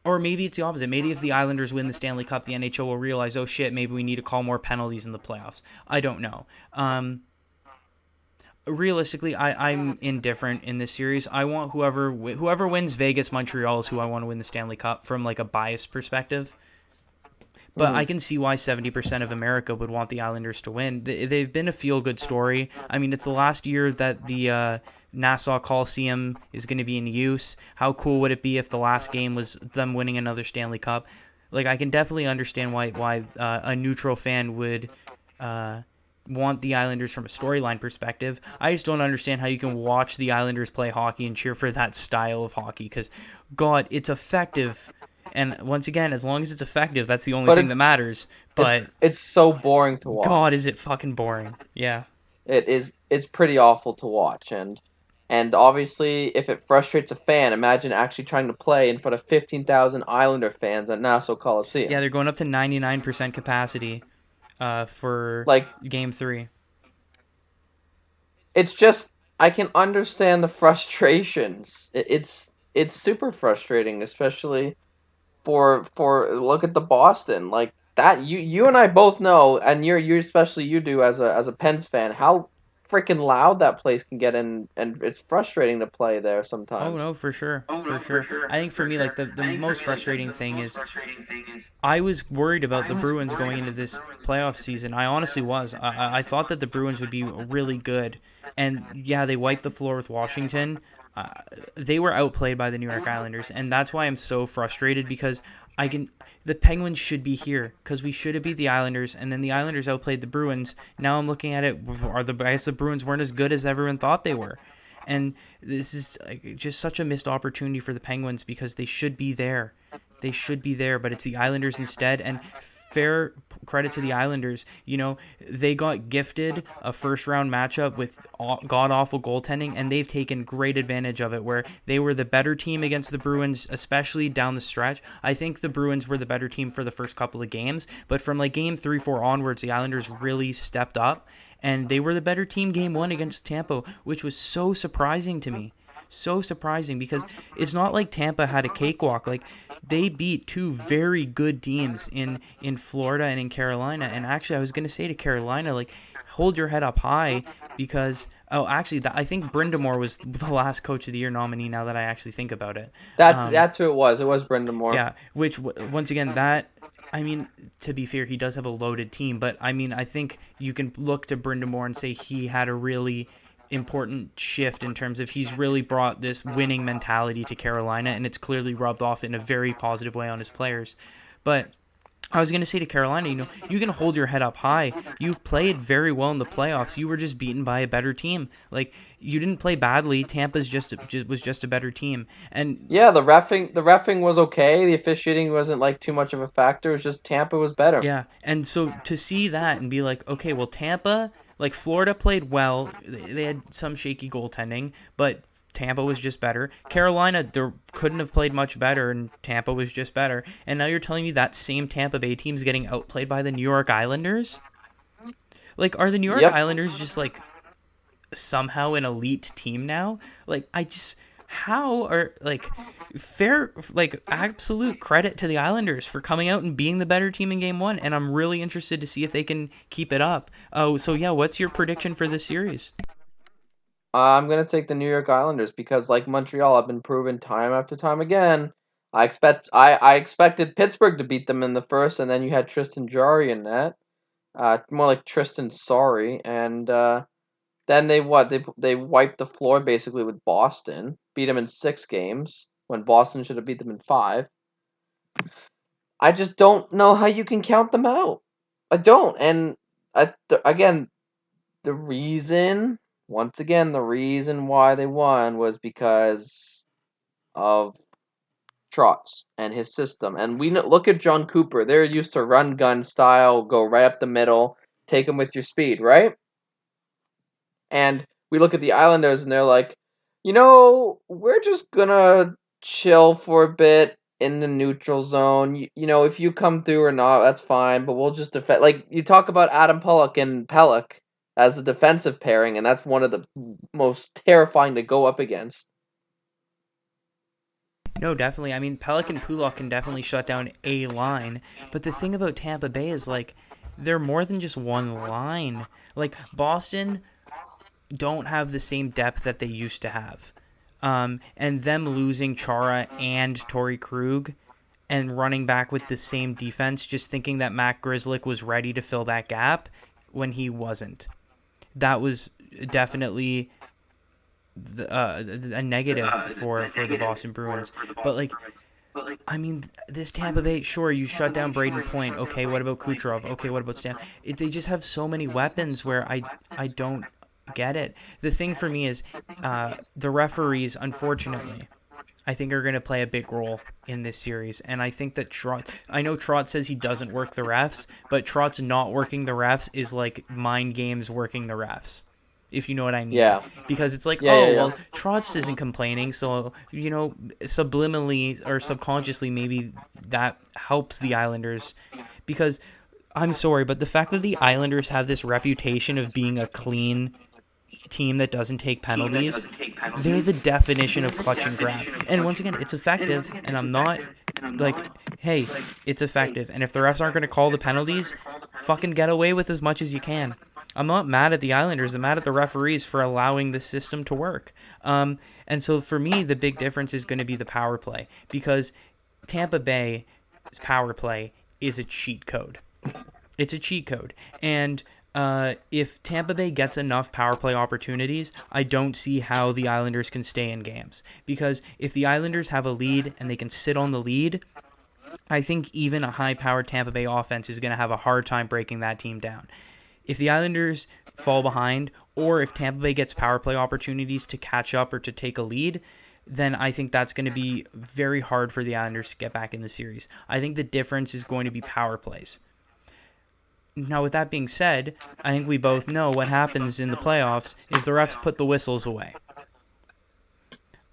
or maybe it's the opposite. Maybe if the Islanders win the Stanley Cup, the NHL will realize, oh shit, maybe we need to call more penalties in the playoffs. I don't know. Realistically, I'm indifferent in this series. I want whoever wins Vegas, Montreal is who I want to win the Stanley Cup from, like, a biased perspective. But I Mhm. can see why 70% of America would want the Islanders to win. They've been a feel-good story. I mean, it's the last year that the Nassau Coliseum is going to be in use. How cool would it be if the last game was them winning another Stanley Cup? Like, I can definitely understand why a neutral fan would want the Islanders from a storyline perspective. I just don't understand how you can watch the Islanders play hockey and cheer for that style of hockey because, God, it's effective. And once again, as long as it's effective, that's the only But thing that matters. it's But it's so boring to God, watch. is it fucking boring. Yeah. It's pretty awful to watch, and obviously if it frustrates a fan, imagine actually trying to play in front of 15,000 Islander fans at Nassau Yeah, Coliseum. they're going up to 99% capacity for Like, game 3. it's just, I can understand the frustrations. It's super frustrating, especially for look at the Boston, like that. You and I both know, and you especially you do as a Pens fan, how freaking loud that place can get, and it's frustrating to play there Oh, sometimes. no, for sure. For sure. I think for me, like, the most frustrating thing is I was worried about the Bruins going into this playoff season. I honestly was. I thought that the Bruins would be really good. And yeah, they wiped the floor with Washington. Uh, they were outplayed by the New York Islanders, and that's why I'm so frustrated because I can. The Penguins should be here because we should have beat the Islanders, and then the Islanders outplayed the Bruins. Now I'm looking at it. I guess the Bruins weren't as good as everyone thought they were, and this is, like, just such a missed opportunity for the Penguins because they should be there. They should be there, but it's the Islanders instead. And fair credit to the Islanders. They got gifted a first round matchup with god awful goaltending, and they've taken great advantage of it. Where they were the better team against the Bruins, especially down the stretch. I think the Bruins were the better team for the first couple of games, but from, like, game 3, 4 onwards, the Islanders really stepped up, and they were the better team game 1 against Tampa, which was so surprising to me. So surprising because it's not like Tampa had a cakewalk. Like, they beat two very good teams in Florida and in Carolina. And actually, I was going to say to Carolina, like, hold your head up high because Oh, actually, I think Brindamore was the last Coach of the Year nominee. Now that I actually think about it, That's who it was. It was Brendan Moore. yeah. Which once again, I mean, to be fair, he does have a loaded team, but I mean, I think you can look to Brindamore and say he had a really important shift in terms of he's really brought this winning mentality to Carolina, and it's clearly rubbed off in a very positive way on his players. But I was going to say to Carolina, you can hold your head up high. You played very well in the playoffs. You were just beaten by a better team. Like, you didn't play badly. Tampa's was just a better team. And Yeah, the refing was okay. The officiating wasn't like too much of a factor. It was just Tampa was better. yeah, and so to see that and be like, okay, well, Tampa, like Florida played well. They had some shaky goaltending, but Tampa was just better. Carolina, they couldn't have played much better, and Tampa was just better. And now you're telling me that same Tampa Bay team's getting outplayed by the New York Islanders? Like, are the New York Yep. Islanders just like somehow an elite team now? Like, how are like fair, like absolute credit to the Islanders for coming out and being the better team in game one, and I'm really interested to see if they can keep it up. Oh, so yeah, what's your prediction for this series? I'm gonna take the New York Islanders because, like Montreal, have been proven time after time again. I expected Pittsburgh to beat them in the first, and then you had Tristan Jarry in that. More like Tristan Sorry, and then they wiped the floor basically with Boston, beat them in 6 games when Boston should have beat them in 5. I just don't know how you can count them out. I don't, and again, the reason, once again, the reason why they won was because of Trotz and his system. And look at John Cooper. They're used to run gun style, go right up the middle, take them with your speed, right? And we look at the Islanders and they're like, we're just gonna chill for a bit in the neutral zone. If you come through or not, that's fine, but we'll just defend. Like, you talk about Adam Pollock and Pellick as a defensive pairing, and that's one of the most terrifying to go up against. No, definitely. I mean, Pelican Pulak can definitely shut down a line, but the thing about Tampa Bay is like they're more than just one line. Like Boston don't have the same depth that they used to have. And them losing Chara and Torrey Krug and running back with the same defense, just thinking that Matt Grzelcyk was ready to fill that gap when he wasn't. That was definitely a negative for the Boston Bruins. But like, I mean, this Tampa Bay, sure, you shut down Braden Point. Okay, what about Kucherov? Okay, what about Stam? They just have so many weapons where I don't get it. The thing for me is the referees, unfortunately, I think are going to play a big role in this series. And I think that I know Trotz says he doesn't work the refs, but Trotz not working the refs is like mind games working the refs, if you know what I mean. Yeah. Because it's like, Yeah, oh, yeah, yeah. well, Trotz isn't complaining, so, subliminally or subconsciously, maybe that helps the Islanders. Because, I'm sorry, but the fact that the Islanders have this reputation of being a clean team that doesn't take penalties, they're the definition of clutch and grab. And once again, it's effective, and I'm not like, hey, it's effective. And if the refs aren't going to call the penalties, fucking get away with as much as you can. I'm not mad at the Islanders. I'm mad at the referees for allowing the system to work. And so for me, the big difference is going to be the power play, because Tampa Bay's power play is a cheat code. It's a cheat code. And if Tampa Bay gets enough power play opportunities, I don't see how the Islanders can stay in games. Because if the Islanders have a lead and they can sit on the lead, I think even a high-powered Tampa Bay offense is going to have a hard time breaking that team down. If the Islanders fall behind, or if Tampa Bay gets power play opportunities to catch up or to take a lead, then I think that's going to be very hard for the Islanders to get back in the series. I think the difference is going to be power plays. Now, with that being said, I think we both know what happens in the playoffs is the refs put the whistles away.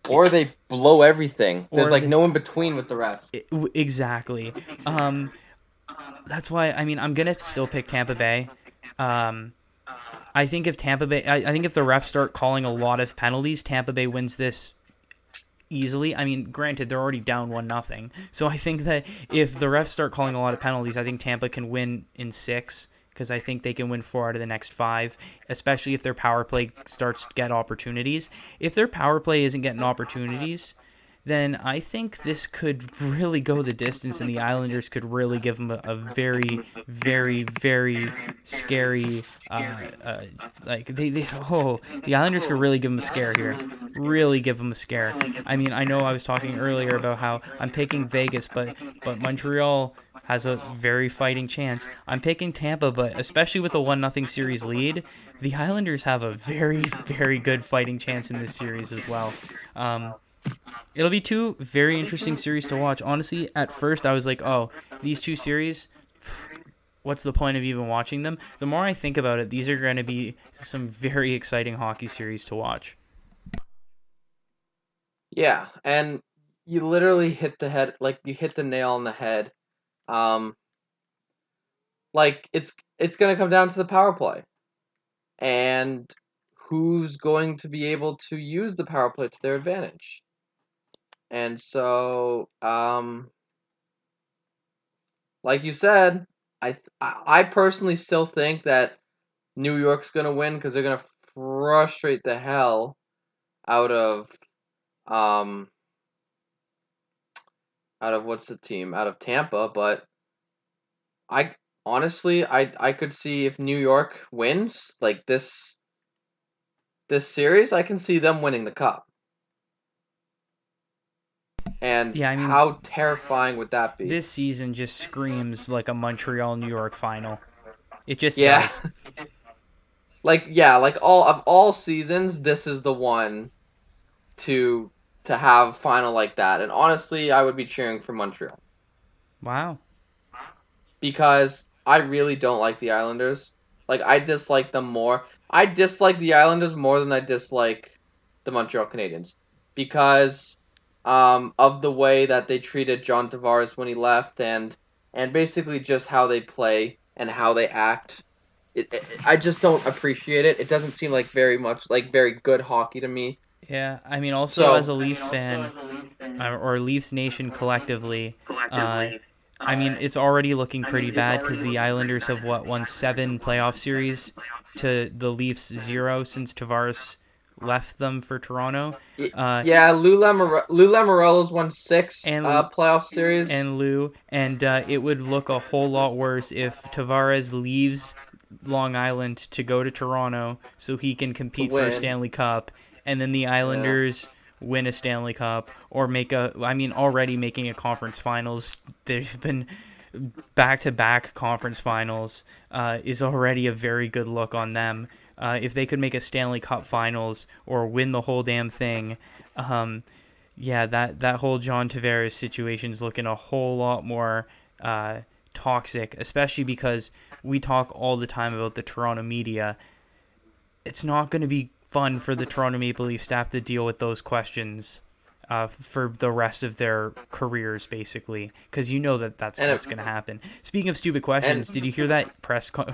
Or they blow everything. There's no in between with the refs. Exactly. That's why, I mean, I'm going to still pick Tampa Bay. I think if Tampa Bay, I think if the refs start calling a lot of penalties, Tampa Bay wins this easily. I mean, granted, they're already down 1-0. So I think that if the refs start calling a lot of penalties, I think Tampa can win in 6 because I think they can win 4 out of the next 5, especially if their power play starts to get opportunities. If their power play isn't getting opportunities, then I think this could really go the distance, and the Islanders could really give them a very, very, very scary. Like the Islanders could really give them a scare here. Really give them a scare. I mean, I know I was talking earlier about how I'm picking Vegas, but Montreal has a very fighting chance. I'm picking Tampa, but especially with a 1-0 series lead, the Islanders have a very, very good fighting chance in this series as well. Um, It'll be two very interesting series to watch. Honestly, at first I was like, oh, these two series, what's the point of even watching them? The more I think about it, these are going to be some very exciting hockey series to watch. Yeah, and you literally hit the head, like you hit the nail on the head. Um, like it's gonna come down to the power play and who's going to be able to use the power play to their advantage. And so, like you said, I personally still think that New York's gonna win because they're gonna frustrate the hell out of um out of what's the team out of Tampa. But I honestly I could see if New York wins like this series, I can see them winning the cup. And Yeah, I mean, how terrifying would that be? this season just screams like a Montreal New York final. It just Yeah, does. like all of all seasons, this is the one to to have a final like that. And honestly, I would be cheering for Montreal Wow. because I really don't like the Islanders. Like I dislike them more. I dislike the Islanders more than I dislike the Montreal Canadiens because of the way that they treated John Tavares when he left and basically just how they play and how they act. I just don't appreciate it. It doesn't seem like very much like very good hockey to me. Yeah, I mean, also as So a Leafs fan, or Leafs Nation collectively, uh, I mean, it's already looking pretty bad because the Islanders have won 7 playoff series to the Leafs 0 since Tavares left them for Toronto. Uh, yeah, Lou Lamoriello's won 6 and playoff series Lou, and it would look a whole lot worse if Tavares leaves Long Island to go to Toronto so he can to compete for a win. Stanley Cup, and then the Yeah. Islanders win a Stanley Cup or I mean, already making a conference finals. They've been back-to-back conference finals is already a very good look on them. If they could make a Stanley Cup finals or win the whole damn thing, yeah, that whole John Tavares situation is looking a whole lot more toxic, especially because we talk all the time about the Toronto media. It's not going to be fun for the Toronto Maple Leafs to have to deal with those questions for the rest of their careers, basically, because you know that's And what's going to happen. Speaking of stupid and questions, did you hear that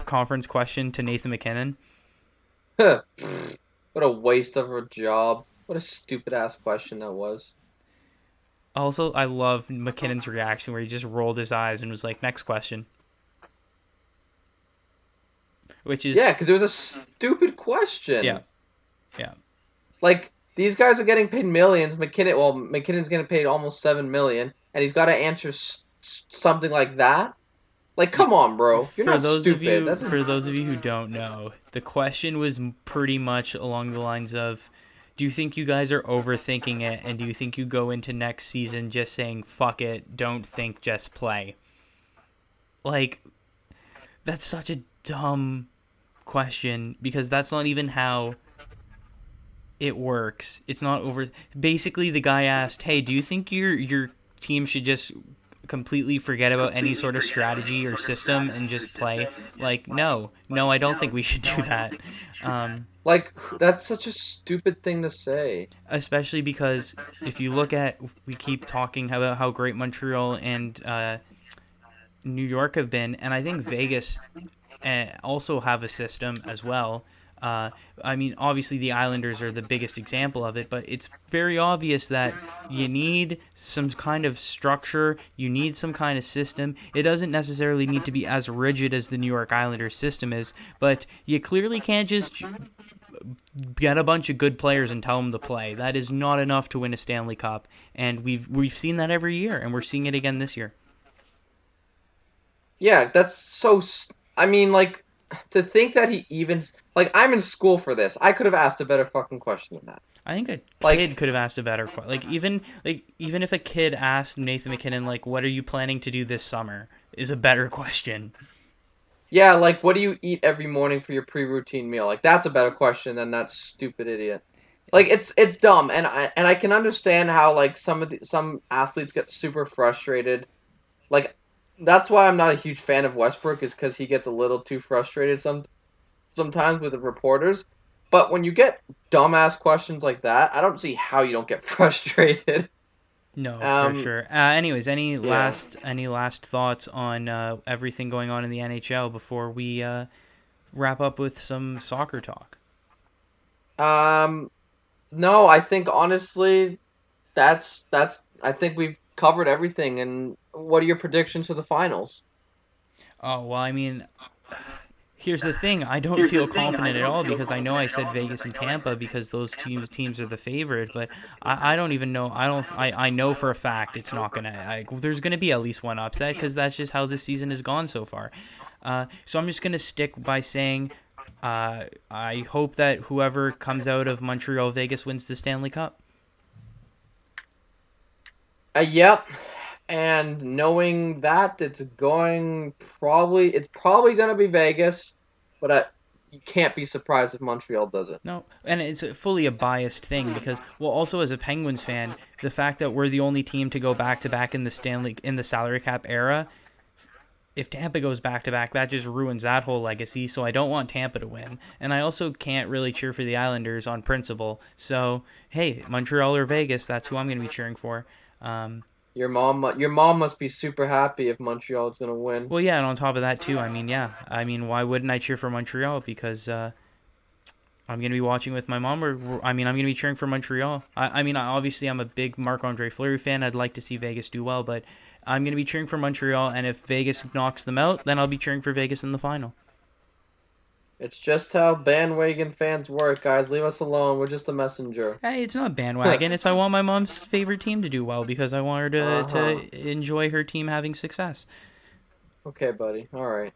conference question to Nathan McKinnon? what a waste of a job. What a stupid ass question that was. Also, I love McKinnon's reaction where he just rolled his eyes and was like, "Next question," which Yeah, is because it was a stupid yeah, question. yeah. Like these guys are getting paid millions. McKinnon's getting paid almost 7 million, and he's got to answer something like that. Like, come on, bro. You're For not those of stupid. you That's for those of you who don't know, the question was pretty much along the lines of, do you think you guys are overthinking it, and do you think you go into next season just saying fuck it, don't think, just play? Like, that's such a dumb question because that's not even how it works. It's not over. Basically, the guy asked, "Hey, do you think your team should just completely forget about any sort of strategy or system and just play?" Like, no, no, I don't think we should do that. Um, like that's such a stupid thing to say. Especially because if you look at, we keep talking about how great Montreal and New York have been, and I think Vegas also have a system as well. I mean, obviously the Islanders are the biggest example of it, but it's very obvious that you need some kind of structure, you need some kind of system. It doesn't necessarily need to be as rigid as the New York Islanders system is, but you clearly can't just get a bunch of good players and tell them to play. That is not enough to win a Stanley Cup, and we've seen that every year, and we're seeing it again this year. Yeah, that's so. I mean, like, to think that he even like I'm in school for this. I could have asked a better fucking question than that. I think a kid Like, could have asked a better question. Even if a kid asked Nathan McKinnon like, "What are you planning to do this summer?" is a better question. yeah, like, what do you eat every morning for your pre-routine meal? Like, that's a better question than that stupid idiot. Like, it's dumb, and I can understand how like some athletes get super frustrated. Like, that's why I'm not a huge fan of Westbrook is because he gets a little too frustrated sometimes with the reporters. But when you get dumbass questions like that, I don't see how you don't get frustrated. No, for Um, sure. Anyways, yeah. any last thoughts on everything going on in the NHL before we wrap up with some soccer talk? Um, no, I think honestly, that's. I think we've covered everything. And what are your predictions for the finals? Oh well, I mean, here's the thing. I don't feel confident at all because I know I said Vegas and Tampa because those teams are the favorite, but I don't even know. I know for a fact it's not gonna. There's gonna be at least one upset because that's just how this season has gone so far. So I'm just gonna stick by saying. I hope that whoever comes out of Montreal Vegas wins the Stanley Cup. Yep. And knowing that it's probably gonna be Vegas, but you can't be surprised if Montreal does it. No, and it's fully a biased thing because, well, also as a Penguins fan, the fact that we're the only team to go back to back in the salary cap era, if Tampa goes back to back, that just ruins that whole legacy. So I don't want Tampa to win, and I also can't really cheer for the Islanders on principle. So hey, Montreal or Vegas, that's who I'm going to be cheering for. Um, Your mom must be super happy if Montreal is gonna win. well, yeah, and on top of that too, I mean, yeah, I mean, why wouldn't I cheer for Montreal? Because I'm going to be watching with my mom, or I mean, I'm going to be cheering for Montreal. I mean, obviously, I'm a big Marc Andre Fleury fan. I'd like to see Vegas do well, but I'm going to be cheering for Montreal. And if Vegas knocks them out, then I'll be cheering for Vegas in the final. It's just how bandwagon fans work, guys. Leave us alone. We're just a messenger. Hey, it's not bandwagon. It's I want my mom's favorite team to do well because I want her Uh-huh. to enjoy her team having success. Okay, buddy. All right.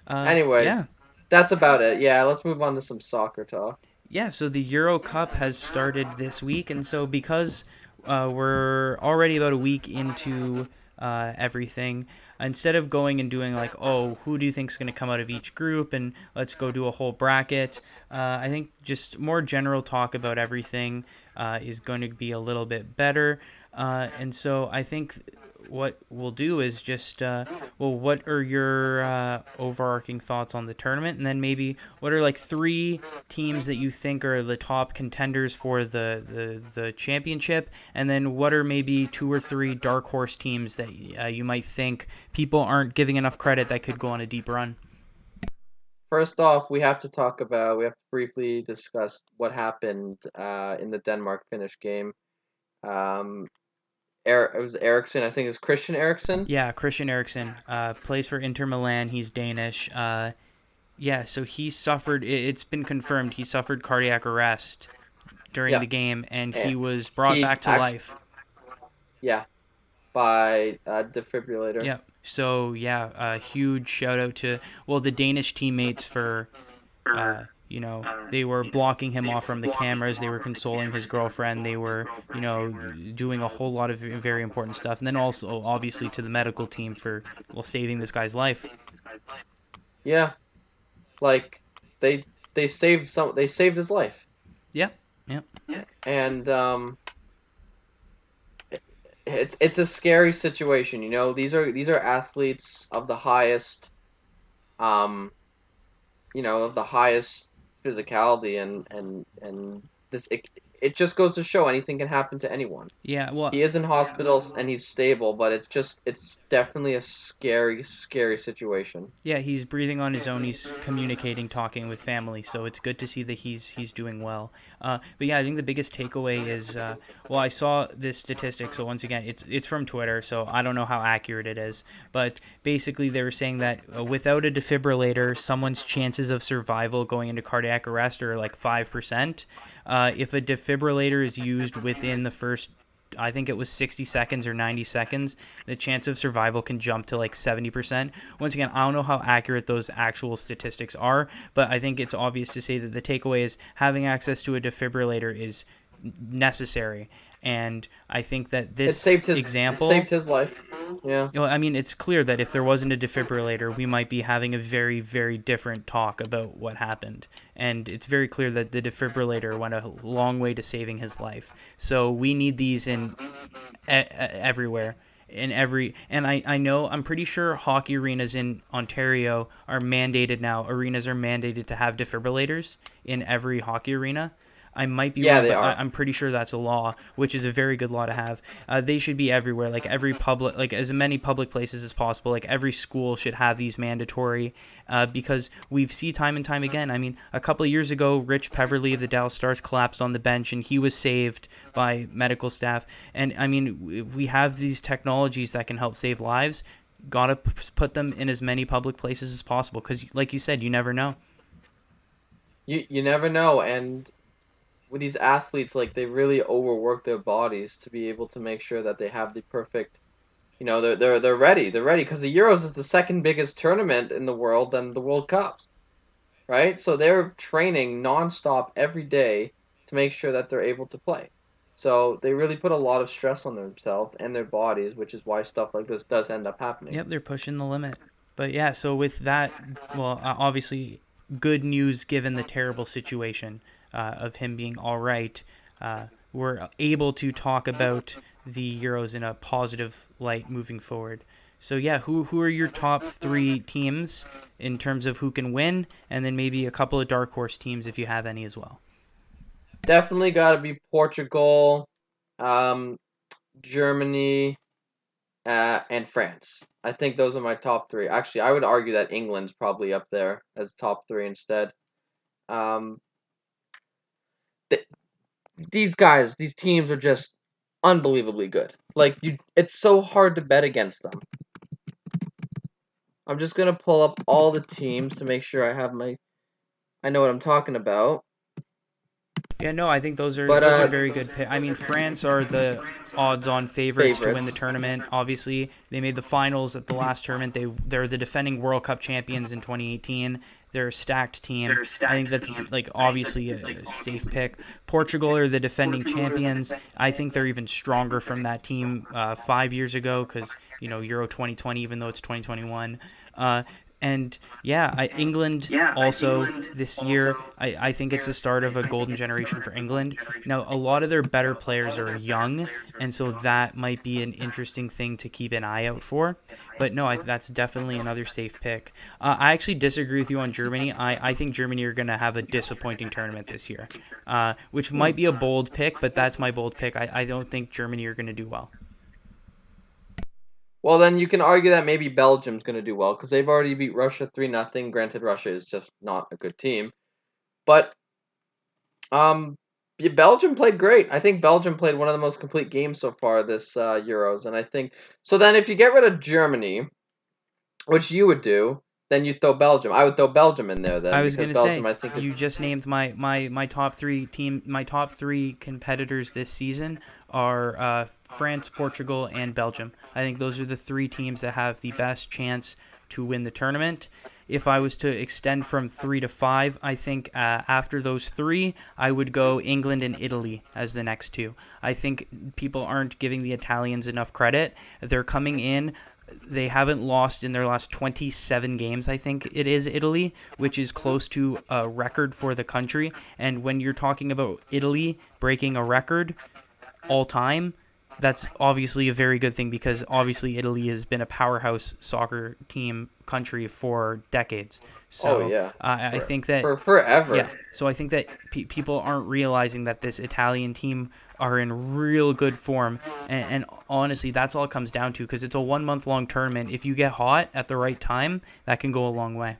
Yeah, Anyways, that's about it. Yeah, let's move on to some soccer talk. yeah, so the Euro Cup has started this week, and so because we're already about a week into everything, instead of going and doing like, oh, who do you think's going to come out of each group, and let's go do a whole bracket, I think just more general talk about everything is going to be a little bit better. And so I think what we'll do is just well, what are your overarching thoughts on the tournament, and then maybe what are like three teams that you think are the top contenders for the championship, and then what are maybe two or three dark horse teams that you might think people aren't giving enough credit that could go on a deep run. First off, we have to briefly discuss what happened in the Denmark Finnish game. Um, it was Eriksson. I think it's Christian Eriksson. Yeah, Christian Eriksen plays for Inter Milan. He's Danish. Yeah, so he suffered. It's been confirmed he suffered cardiac arrest during Yeah, the game, and and he was brought he back to actually, life. yeah, by a defibrillator. Yeah. So yeah, a huge shout out to the Danish teammates for they were blocking him off from the cameras. They were consoling his girlfriend. They were doing a whole lot of very important stuff, and then also obviously to the medical team for saving this guy's life. Yeah, like they they saved his life, Yeah. Yeah. and it's a scary situation. These are athletes of the highest um of the highest physicality, and this it just goes to show anything can happen to anyone. Yeah, well, He is in hospitals and he's stable, but it's definitely a scary, scary situation. yeah, he's breathing on his own. He's communicating, talking with family, so it's good to see that he's doing well. But yeah, I think the biggest takeaway is, well, I saw this statistic. So once again, it's from Twitter, so I don't know how accurate it is. But basically, they were saying that without a defibrillator, someone's chances of survival going into cardiac arrest are like 5%. If a defibrillator is used within the first, I think it was 60 seconds or 90 seconds, the chance of survival can jump to like 70%. Once again, I don't know how accurate those actual statistics are, but I think it's obvious to say that the takeaway is having access to a defibrillator is necessary. And I think that this It example, saved his life. Yeah. well, I mean, it's clear that if there wasn't a defibrillator, we might be having a very, very different talk about what happened. And it's very clear that the defibrillator went a long way to saving his life. So we need these in everywhere. And I know, I'm pretty sure hockey arenas in Ontario are mandated now. Arenas are mandated to have defibrillators in every hockey arena. I might be Yeah, wrong, they but are. I'm pretty sure that's a law, which is a very good law to have. They should be everywhere, like every public, like as many public places as possible. Like every school should have these mandatory, because we've seen time and time again. I mean, a couple of years ago, Rich Peverly of the Dallas Stars collapsed on the bench, and he was saved by medical staff. And I mean, we have these technologies that can help save lives. Gotta put them in as many public places as possible, because, like you said, you never know. You never know, and with these athletes, like they really overwork their bodies to be able to make sure that they have the perfect. They're ready. They're ready because the Euros is the second biggest tournament in the world than the World Cups, right? So they're training nonstop every day to make sure that they're able to play. So they really put a lot of stress on themselves and their bodies, which is why stuff like this does end up happening. Yep, they're pushing the limit. But yeah, so with that, well, obviously, good news given the terrible situation of him being all right. We're able to talk about the Euros in a positive light moving forward. So yeah, who are your top three teams in terms of who can win, and then maybe a couple of dark horse teams if you have any as well. Definitely got to be Portugal, um, Germany, and France. I think those are my top three. Actually, I would argue that England's probably up there as top three instead. Um, th- these guys, these teams are just unbelievably good. It's so hard to bet against them. I'm just gonna pull up all the teams to make sure I know what I'm talking about. Yeah, no, I think But those are very good picks. I mean, France are the odds-on favorites to win the favorites. tournament. Obviously, they made the finals at the last tournament. They're the defending World Cup champions in 2018. They're a stacked team. I think that's like obviously a safe pick. Portugal are the defending champions. I think they're even stronger from that team 5 years ago because Euro 2020, even though it's 2021. And yeah, England also this year, I think it's the start of a golden generation for England. Now, a lot of their better players are young, and so that might be an interesting thing to keep an eye out for. But no, that's definitely another safe pick. I actually disagree with you on Germany. I think Germany are going to have a disappointing tournament this year, which might be a bold pick, but that's my bold pick. I don't think Germany are going to do well. Well, then you can argue that maybe Belgium's gonna do well because they've already beat Russia 3-0. Granted, Russia is just not a good team, but um, yeah, Belgium played great. I think Belgium played one of the most complete games so far this Euros, and I think so. Then if you get rid of Germany, which you would do, then you throw Belgium. I would throw Belgium in there I then was because gonna Belgium, say I think, you is just named my top three team. My top three competitors this season are France, Portugal, and Belgium. I think those are the three teams that have the best chance to win the tournament. If I was to extend from 3 to 5, I think after those three, I would go England and Italy as the next two. I think people aren't giving the Italians enough credit. They're coming in. They haven't lost in their last 27 games, I think it is, Italy, which is close to a record for the country. And when you're talking about Italy breaking a record all time, that's obviously a very good thing because obviously Italy has been a powerhouse soccer team country for decades. Oh So yeah, I think that, for forever. yeah. So I think that people aren't realizing that this Italian team are in real good form, and honestly, that's all it comes down to because it's a 1 month long tournament. If you get hot at the right time, that can go a long way.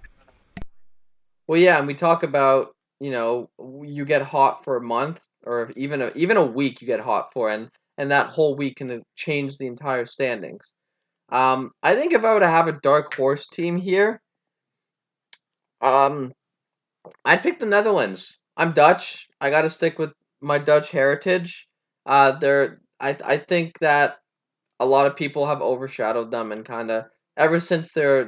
Well, yeah, and we talk about, you get hot for a month, or if even a week you get hot for, and that whole week can change the entire standings. I think if I were to have a dark horse team here, um, I'd pick the Netherlands. I'm Dutch. I got to stick with my Dutch heritage. I think that a lot of people have overshadowed them, and kind of ever since they were,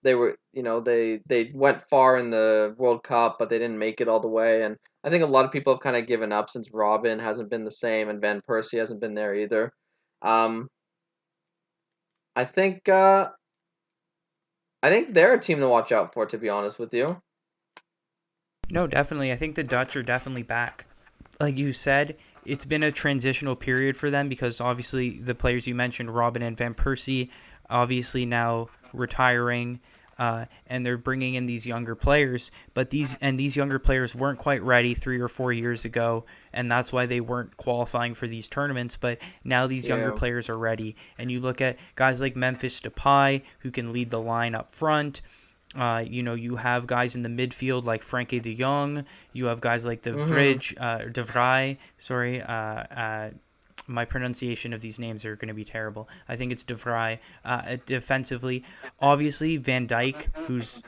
they went far in the World Cup, but they didn't make it all the way. And I think a lot of people have kind of given up since Robin hasn't been the same, and Van Persie hasn't been there either. Um, I think uh, I think they're a team to watch out for, to be honest with you. No, definitely. I think the Dutch are definitely back. Like you said, it's been a transitional period for them because obviously the players you mentioned, Robin and Van Persie, obviously now retiring, and they're bringing in these younger players. But these younger players weren't quite ready 3 or 4 years ago, and that's why they weren't qualifying for these tournaments. But now these younger Yeah. players are ready, and you look at guys like Memphis Depay who can lead the line up front. You have guys in the midfield like Frankie de Jong. You have guys like Mhm. De Vrij. Sorry, my pronunciation of these names are going to be terrible. I think it's De Vrij. Defensively, obviously Van Dijk, who's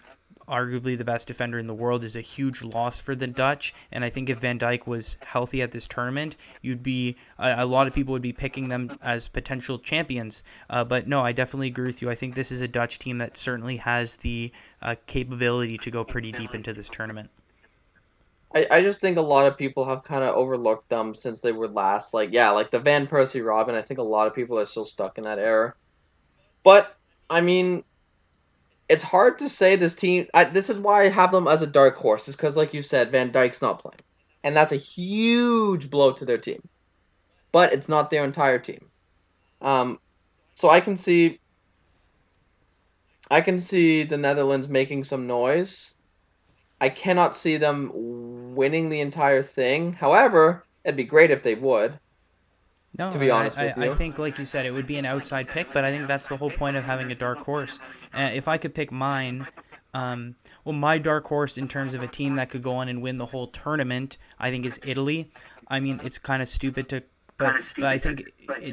arguably the best defender in the world, is a huge loss for the Dutch. And I think if Van Dijk was healthy at this tournament, you'd be a lot of people would be picking them as potential champions. But no, I definitely agree with you. I think this is a Dutch team that certainly has the capability to go pretty deep into this tournament. I just think a lot of people have kind of overlooked them since they were last. Like, yeah, like the Van Persie Robin. I think a lot of people are still stuck in that era. But I mean, it's hard to say this team. This is why I have them as a dark horse. Is because, like you said, Van Dyke's not playing, and that's a huge blow to their team. But it's not their entire team. Um, so I can see the Netherlands making some noise. I cannot see them winning the entire thing. However, it'd be great if they would. No, To be honest with I you. think, like you said, it would be an outside pick, but I think that's the whole point of having a dark horse. If I could pick mine, um, well, my dark horse in terms of a team that could go on and win the whole tournament, I think is Italy. I mean, it's kind of stupid to, but I think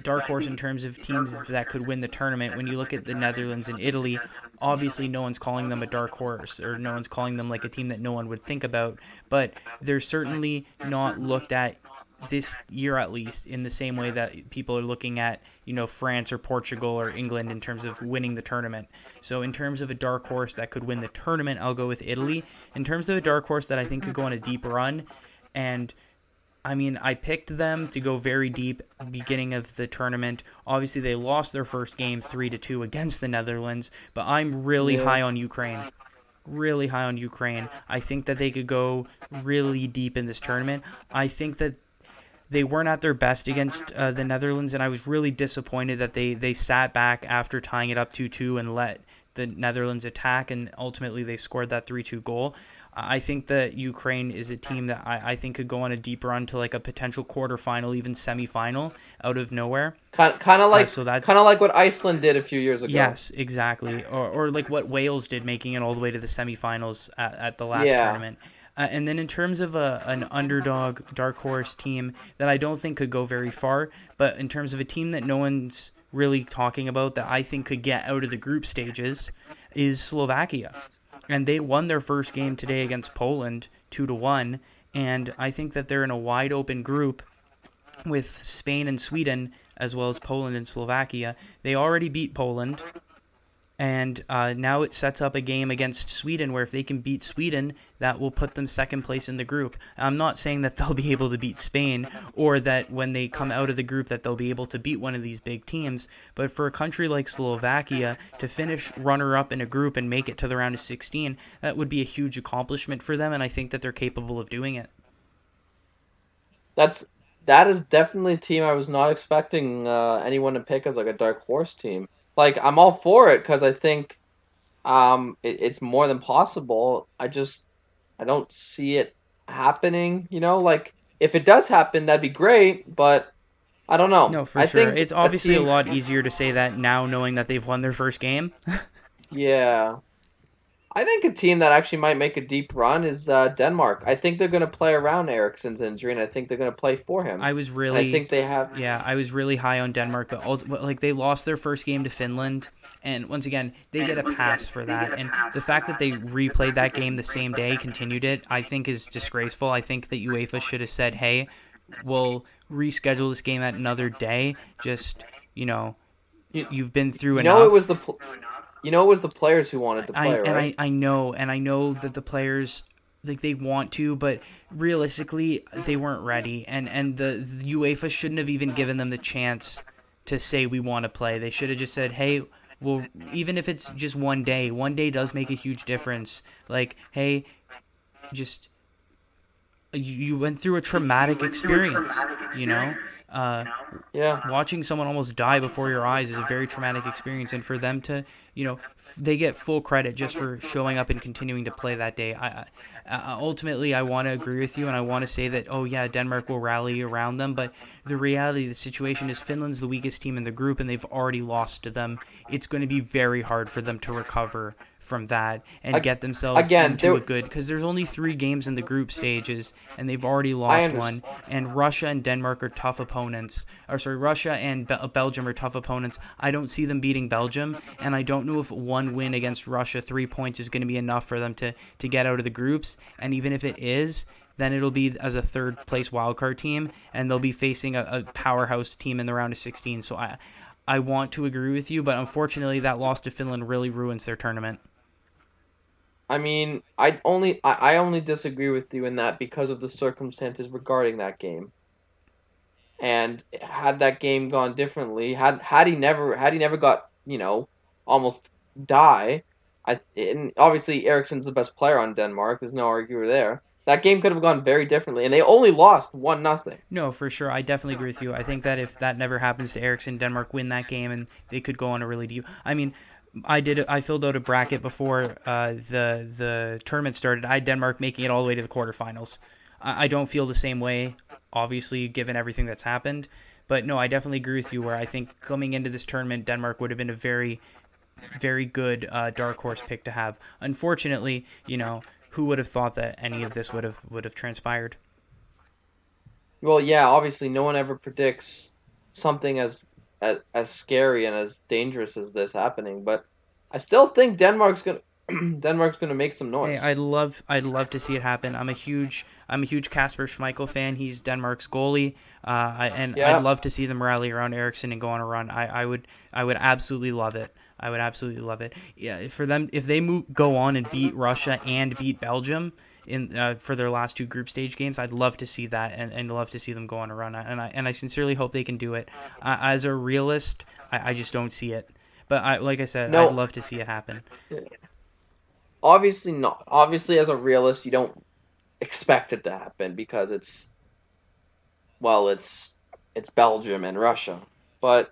dark horse in terms of teams that could win the tournament. When you look at the Netherlands and Italy, obviously no one's calling them a dark horse or no one's calling them like a team that no one would think about, but they're certainly not looked at this year at least in the same way that people are looking at France or Portugal or England in terms of winning the tournament. So in terms of a dark horse that could win the tournament, I'll go with Italy. In terms of a dark horse that I think could go on a deep run, and I mean, I picked them to go very deep beginning of the tournament. Obviously, they lost their first game 3-2 against the Netherlands, but I'm really Yeah. high on Ukraine. Really high on Ukraine. I think that they could go really deep in this tournament. I think that they weren't at their best against the Netherlands, and I was really disappointed that they sat back after tying it up 2-2 and let the Netherlands attack, and ultimately they scored that 3-2 goal. I think that Ukraine is a team that I think could go on a deep run to like a potential quarterfinal, even semifinal, out of nowhere. Kind of like So that kind of like what Iceland did a few years ago. Yes, exactly. Or like what Wales did, making it all the way to the semifinals at the last Yeah. tournament. And then in terms of an underdog dark horse team that I don't think could go very far, but in terms of a team that no one's really talking about that I think could get out of the group stages, is Slovakia. And they won their first game today against Poland 2-1. And I think that they're in a wide open group with Spain and Sweden, as well as Poland and Slovakia. They already beat Poland, and now it sets up a game against Sweden where if they can beat Sweden, that will put them second place in the group. I'm not saying that they'll be able to beat Spain or that when they come out of the group that they'll be able to beat one of these big teams, but for a country like Slovakia to finish runner-up in a group and make it to the round of 16, that would be a huge accomplishment for them, and I think that they're capable of doing it. That's that is definitely a team I was not expecting anyone to pick as like a dark horse team. Like I'm all for it because I think it's more than possible. I don't see it happening. Like if it does happen, that'd be great. But I don't know. No, for I sure. think It's a obviously a team. lot easier to say that now knowing that they've won their first game. Yeah, I think a team that actually might make a deep run is Denmark. I think they're going to play around Eriksen's injury, and I think they're going to play for him. I was And I really, think they have. yeah, I was really high on Denmark, but like they lost their first game to Finland, and once again they get a pass for that. And the fact that they replayed that game the same day, continued it, I think is disgraceful. I think that UEFA should have said, "Hey, we'll reschedule this game at another day." Just you know, You, you've been through you know it was enough. the players who wanted to play, right? I know that the players like they want to, but realistically they weren't ready, and the UEFA shouldn't have even given them the chance to say we want to play. They should have just said, hey. Well, even if it's just one day does make a huge difference. Like, hey, just you went through a traumatic experience, you know? Uh, Yeah. Watching someone almost die before your eyes is a very traumatic experience, and for them to, they get full credit just for showing up and continuing to play that day. Ultimately, I want to agree with you, and I want to say that, oh yeah, Denmark will rally around them, but the reality of the situation is Finland's the weakest team in the group, and they've already lost to them. It's going to be very hard for them to recover from that and I, get themselves again, into a good, because there's only 3 games in the group stages and they've already I lost one, understand. and Russia and Denmark are tough opponents, or sorry, Russia and Belgium are tough opponents. I don't see them beating Belgium, and I don't know if one win against Russia, 3 points, is going to be enough for them to get out of the groups, and even if it is, then it'll be as a third place wildcard team, and they'll be facing a powerhouse team in the round of 16. So I want to agree with you, but unfortunately that loss to Finland really ruins their tournament. I mean, I only disagree with you in that because of the circumstances regarding that game. And had that game gone differently, had he never got almost die, and obviously Eriksen's the best player on Denmark. There's no arguer there. That game could have gone very differently, and they only lost 1-0. No, for sure. I definitely agree with you. I think that if that never happens to Ericsson, Denmark win that game and they could go on a really deep. I mean, I filled out a bracket before the tournament started. I had Denmark making it all the way to the quarterfinals. I don't feel the same way, obviously, given everything that's happened. But no, I definitely agree with you. Where I think coming into this tournament, Denmark would have been a very, very good dark horse pick to have. Unfortunately, who would have thought that any of this would have transpired? Well, yeah, obviously no one ever predicts something as scary and as dangerous as this happening, but I still think Denmark's gonna Denmark's gonna make some Hey, noise. I'd love to see it happen. I'm a huge Kasper Schmeichel fan. He's Denmark's goalie, and I'd Yeah, love to see them rally around Eriksson and go on a run. I would absolutely love it. I would absolutely love it. Yeah, for them if they go on and beat Russia and beat Belgium in for their last 2 group stage games, I'd love to see that and love to see them go on a run. And I sincerely hope they can do it. As a realist, I just don't see it. But like I said, I'd no, love to see it happen. obviously not. Obviously, as a realist, you don't expect it to happen because it's Belgium and Russia. But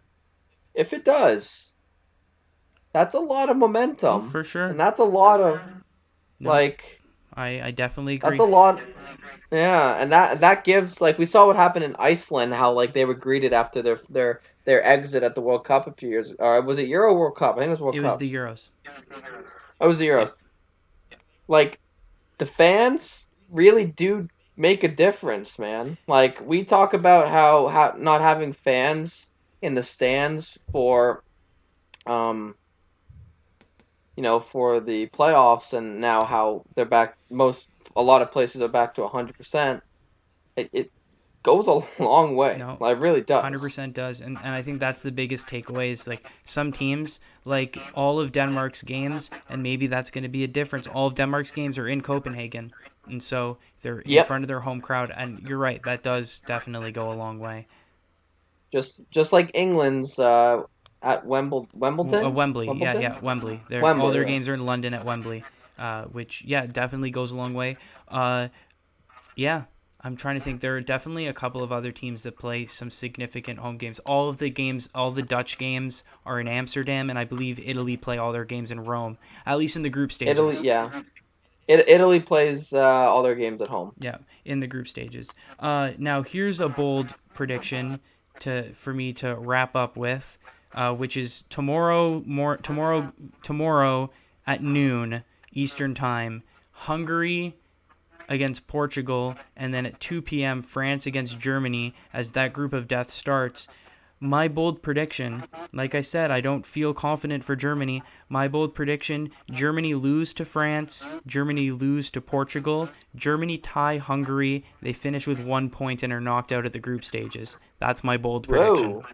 if it does, that's a lot of Oh, momentum, for and sure. that's a lot of No, like I definitely that's agree. a lot. Yeah, and that gives like we saw what happened in Iceland, how like they were greeted after their exit at the World Cup a few years. Or was it Euro World Cup? I think it was World It was Cup. the Euros. It was the Yep. Euros. Like the fans really do make a difference, man. Like we talk about how not having fans in the stands for um for the playoffs, and now how they're back. A lot of places are back to 100%. It goes a long way. No, Like, it really does. 100% does. And I think that's the biggest takeaway is like some teams, like all of Denmark's games, and maybe that's going to be a difference. All of Denmark's games are in Copenhagen. And so they're in Yep. front of their home crowd. And you're right, that does definitely go a long way. Just like England's at Wimbledon, Wembley, yeah, Wimbledon, yeah, Wembley. All Wembley. their Yeah. games are in London at Wembley, which, yeah, definitely goes a long way. Uh, yeah, I'm trying to think. There are definitely a couple of other teams that play some significant home games. All of the games, all the Dutch games are in Amsterdam, and I believe Italy play all their games in Rome, at least in the group Italy, stages. yeah. Italy plays all their games at home. Yeah, in the group stages. Now here's a bold prediction for me to wrap up with, which is tomorrow at noon Eastern time. Hungary against Portugal, and then at 2 p.m., France against Germany as that group of death starts. My bold prediction, like I said, I don't feel confident for Germany. My bold prediction, Germany lose to France, Germany lose to Portugal, Germany tie Hungary, they finish with 1 point and are knocked out at the group stages. That's my bold prediction. Whoa,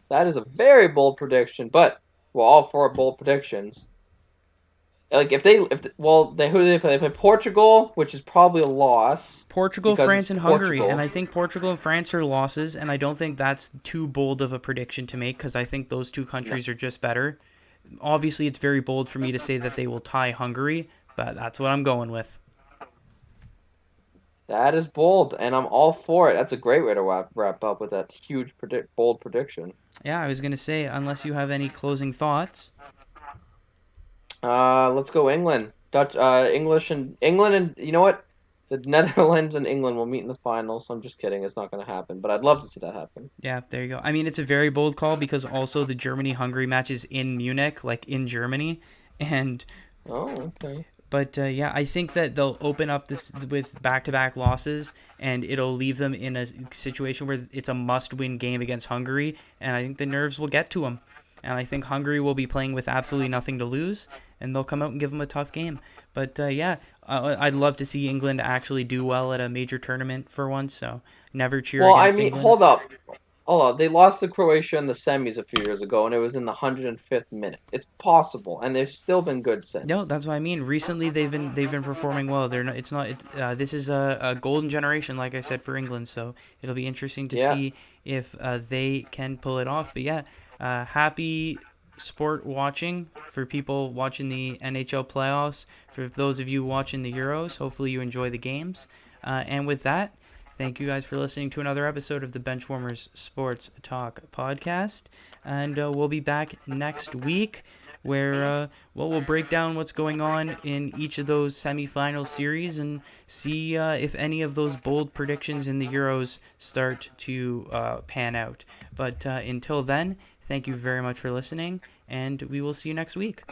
that is a very bold prediction. But well, all for bold predictions. Like if they who do they play? They play Portugal, which is probably a loss Portugal, because it's France, and Hungary. And Portugal. I think Portugal and France are losses, and I don't think that's too bold of a prediction to make because I think those two No, countries are just better. Obviously, it's very bold for me to say that they will tie Hungary, but that's what I'm going with. that is bold, and I'm all for it. That's a great way to wrap up with that huge bold prediction. Yeah, I was going to say, unless you have any closing thoughts. Let's go England. England and you know what? The Netherlands and England will meet in the final. So I'm just kidding. It's not going to happen, but I'd love to see that happen. Yeah, there you go. I mean, it's a very bold call because also the Germany Hungary match is in Munich, like in Germany. And Oh, okay. But yeah, I think that they'll open up this with back-to-back losses, and it'll leave them in a situation where it's a must-win game against Hungary, and I think the nerves will get to them. And I think Hungary will be playing with absolutely nothing to lose, and they'll come out and give them a tough game. But yeah, I'd love to see England actually do well at a major tournament for once, so never cheer Well, I against mean, England. hold up. They lost to Croatia in the semis a few years ago, and it was in the 105th minute. It's possible, and they've still been good No, since. that's what I mean. Recently, they've been performing well. They're not. It's not. This is a golden generation, like I said, for England. So it'll be interesting to Yeah. see if they can pull it off. But yeah, happy sport watching for people watching the NHL playoffs. For those of you watching the Euros, hopefully you enjoy the games. And with that, thank you guys for listening to another episode of the Benchwarmers Sports Talk podcast. And we'll be back next week where we'll break down what's going on in each of those semifinal series and see if any of those bold predictions in the Euros start to pan out. But until then, thank you very much for listening, and we will see you next week.